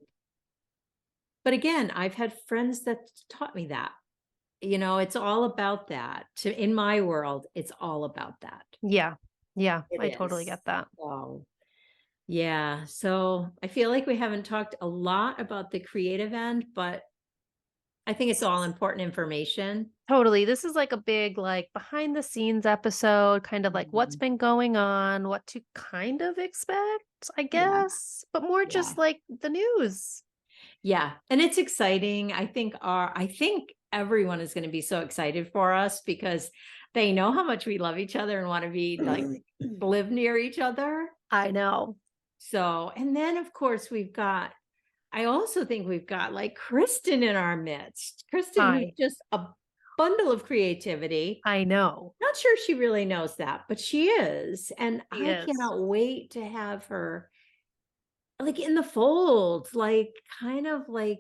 [SPEAKER 2] but again, I've had friends that taught me that. It's all about that. In my world, it's all about that.
[SPEAKER 1] Yeah, yeah,
[SPEAKER 2] It
[SPEAKER 1] I totally
[SPEAKER 2] is.
[SPEAKER 1] get that.
[SPEAKER 2] So, yeah. So I feel like we haven't talked a lot about the creative end, but I think it's all important information.
[SPEAKER 1] Totally. This is like a big, like, behind the scenes episode, kind of like what's
[SPEAKER 2] Mhm.
[SPEAKER 1] been going on, what to kind of expect, I
[SPEAKER 2] Yeah.
[SPEAKER 1] guess, but more
[SPEAKER 2] Yeah.
[SPEAKER 1] just like the news.
[SPEAKER 2] Yeah. And it's exciting. I think everyone is going to be so excited for us because they know how much we love each other and want to be like live near each other.
[SPEAKER 1] I know.
[SPEAKER 2] So, and then of course I also think we've got like Kristen in our midst. Kristen, who's
[SPEAKER 1] I
[SPEAKER 2] just a bundle of creativity.
[SPEAKER 1] I know.
[SPEAKER 2] Not sure she really knows that, but she is. And
[SPEAKER 1] She
[SPEAKER 2] I
[SPEAKER 1] is.
[SPEAKER 2] cannot wait to have her like in the fold, like kind of like,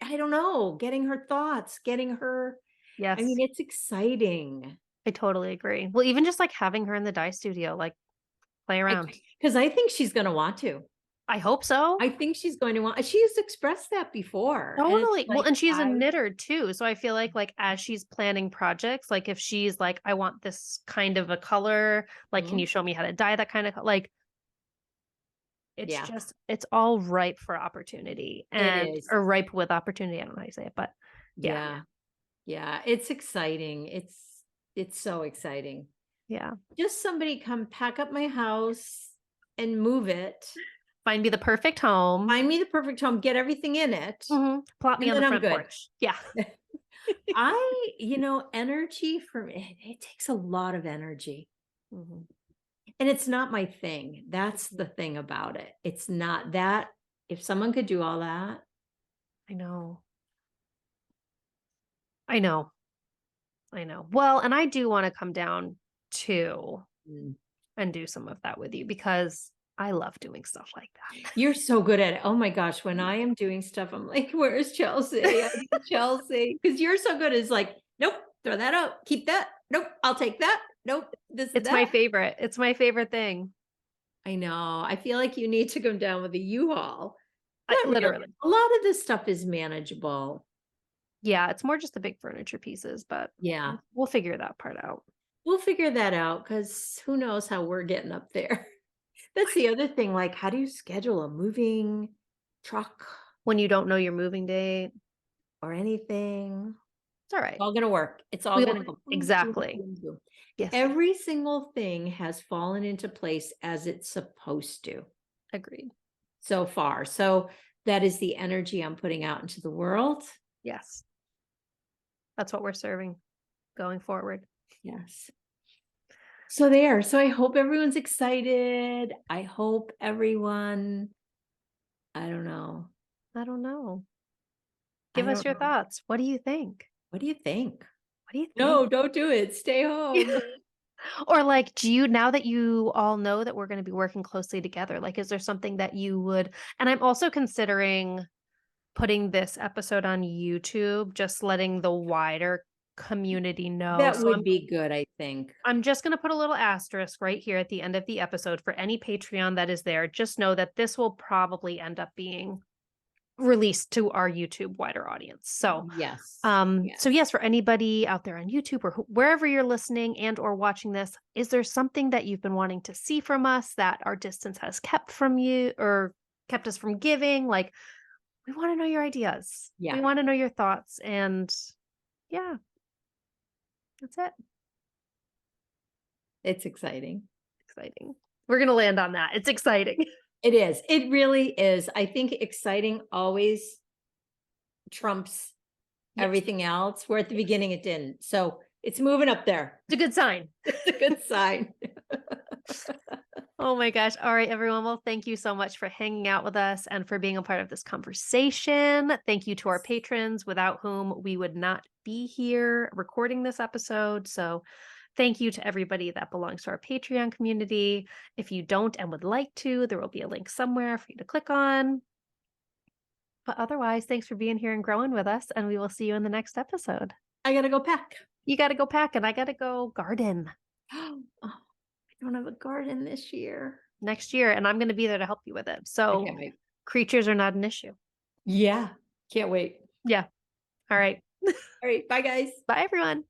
[SPEAKER 2] I don't know, getting her thoughts, I mean,
[SPEAKER 1] Yes,
[SPEAKER 2] it's exciting.
[SPEAKER 1] I totally agree. Well, even just like having her in the dye studio, like play around.
[SPEAKER 2] Because I think she's going to want to.
[SPEAKER 1] I hope so.
[SPEAKER 2] I think she's going to want, she has expressed that before. And it's
[SPEAKER 1] Totally. Well,
[SPEAKER 2] like,
[SPEAKER 1] and she's a knitter too. So I feel like as she's planning projects, like if she's like, I want this kind of a color, like, can you
[SPEAKER 2] Mhm.
[SPEAKER 1] show me how to dye that kind of like it's
[SPEAKER 2] Yeah,
[SPEAKER 1] just it's all ripe for opportunity
[SPEAKER 2] it
[SPEAKER 1] and
[SPEAKER 2] is.
[SPEAKER 1] or ripe with opportunity. I don't know how you say it, but yeah,
[SPEAKER 2] Yeah. Yeah, it's exciting. It's so exciting.
[SPEAKER 1] yeah.
[SPEAKER 2] Just somebody come pack up my house and move it.
[SPEAKER 1] Find me the perfect home.
[SPEAKER 2] Find me the perfect home, get everything in it,
[SPEAKER 1] Plot me
[SPEAKER 2] and
[SPEAKER 1] on the
[SPEAKER 2] then I'm
[SPEAKER 1] front
[SPEAKER 2] good.
[SPEAKER 1] porch. Yeah.
[SPEAKER 2] Energy for me, it takes a lot of energy.
[SPEAKER 1] Mhm,
[SPEAKER 2] And it's not my thing. That's
[SPEAKER 1] mhm.
[SPEAKER 2] the thing about it. It's not that. If someone could do all that,
[SPEAKER 1] I know. I know. I know. Well, and I do want to come down too
[SPEAKER 2] mm,
[SPEAKER 1] and do some of that with you because I love doing stuff like
[SPEAKER 2] you're so good at it. Oh my gosh, when I am doing stuff, I'm like, "Where's Chelsea? I
[SPEAKER 1] that.
[SPEAKER 2] need Chelsea." Because 'Cause you're so good. It's like, "Nope, throw that out. Keep that. Nope, I'll take that. Nope, this is
[SPEAKER 1] It's my
[SPEAKER 2] that."
[SPEAKER 1] favorite. It's my favorite thing.
[SPEAKER 2] I know. I feel like you need to come down with a U-Haul. Not really.
[SPEAKER 1] Literally.
[SPEAKER 2] A lot of this stuff is manageable.
[SPEAKER 1] Yeah, it's more just the big furniture pieces, but
[SPEAKER 2] Yeah.
[SPEAKER 1] we'll figure that part out.
[SPEAKER 2] We'll figure that out because who knows how we're getting up there. That's the other thing, like, how do you schedule a moving truck
[SPEAKER 1] When you don't know your moving date,
[SPEAKER 2] or anything?
[SPEAKER 1] it's all
[SPEAKER 2] It's
[SPEAKER 1] right.
[SPEAKER 2] all gonna work. It's all
[SPEAKER 1] We'll
[SPEAKER 2] gonna go boom, boom,
[SPEAKER 1] exactly.
[SPEAKER 2] boom, boom.
[SPEAKER 1] Yes,
[SPEAKER 2] Every single thing has fallen into place as it's supposed to
[SPEAKER 1] agreed.
[SPEAKER 2] so far. So that is the energy I'm putting out into the world.
[SPEAKER 1] Yes. That's what we're serving going forward.
[SPEAKER 2] Yes. So there. So I hope everyone's excited. I hope everyone, I don't know.
[SPEAKER 1] I don't know.
[SPEAKER 2] I
[SPEAKER 1] Give us
[SPEAKER 2] don't
[SPEAKER 1] your
[SPEAKER 2] know.
[SPEAKER 1] thoughts. What do you think?
[SPEAKER 2] What do you think?
[SPEAKER 1] What do you think?
[SPEAKER 2] No, don't do it. Stay home.
[SPEAKER 1] Or like, do you, now that you all know that we're going to be working closely together, like, is there something that you would, and I'm also considering putting this episode on YouTube, just letting the wider community know.
[SPEAKER 2] That
[SPEAKER 1] So
[SPEAKER 2] would be good, I think.
[SPEAKER 1] I'm just going to put a little asterisk right here at the end of the episode for any Patreon that is there. Just know that this will probably end up being released to our YouTube wider audience. So,
[SPEAKER 2] Yes.
[SPEAKER 1] so yes, for anybody out there on YouTube or wherever you're listening and or watching this, is there something that you've been wanting to see from us that our distance has kept from you or kept us from giving? Like, we want to know your ideas.
[SPEAKER 2] Yeah.
[SPEAKER 1] We want to know your thoughts. And yeah, that's it.
[SPEAKER 2] It's exciting.
[SPEAKER 1] Exciting. We're going to land on that. It's exciting.
[SPEAKER 2] It is. It really is. I think exciting always trumps
[SPEAKER 1] Yes.
[SPEAKER 2] everything else, where at the beginning it didn't. So it's moving up there.
[SPEAKER 1] It's a good sign.
[SPEAKER 2] It's a good sign.
[SPEAKER 1] Oh my gosh. All right, everyone. Well, thank you so much for hanging out with us and for being a part of this conversation. Thank you to our patrons, without whom we would not be here recording this episode. So thank you to everybody that belongs to our Patreon community. If you don't and would like to, there will be a link somewhere for you to click on. But otherwise, thanks for being here and growing with us, and we will see you in the next episode.
[SPEAKER 2] I gotta go pack.
[SPEAKER 1] You got to go pack, and I got to go garden
[SPEAKER 2] Oh, I don't have a garden this year.
[SPEAKER 1] next year, and I'm going to be there to help you with it.
[SPEAKER 2] I
[SPEAKER 1] So
[SPEAKER 2] can't wait.
[SPEAKER 1] creatures are not an issue.
[SPEAKER 2] Yeah. Can't wait.
[SPEAKER 1] Yeah. All right.
[SPEAKER 2] All right. Bye, guys.
[SPEAKER 1] Bye, everyone.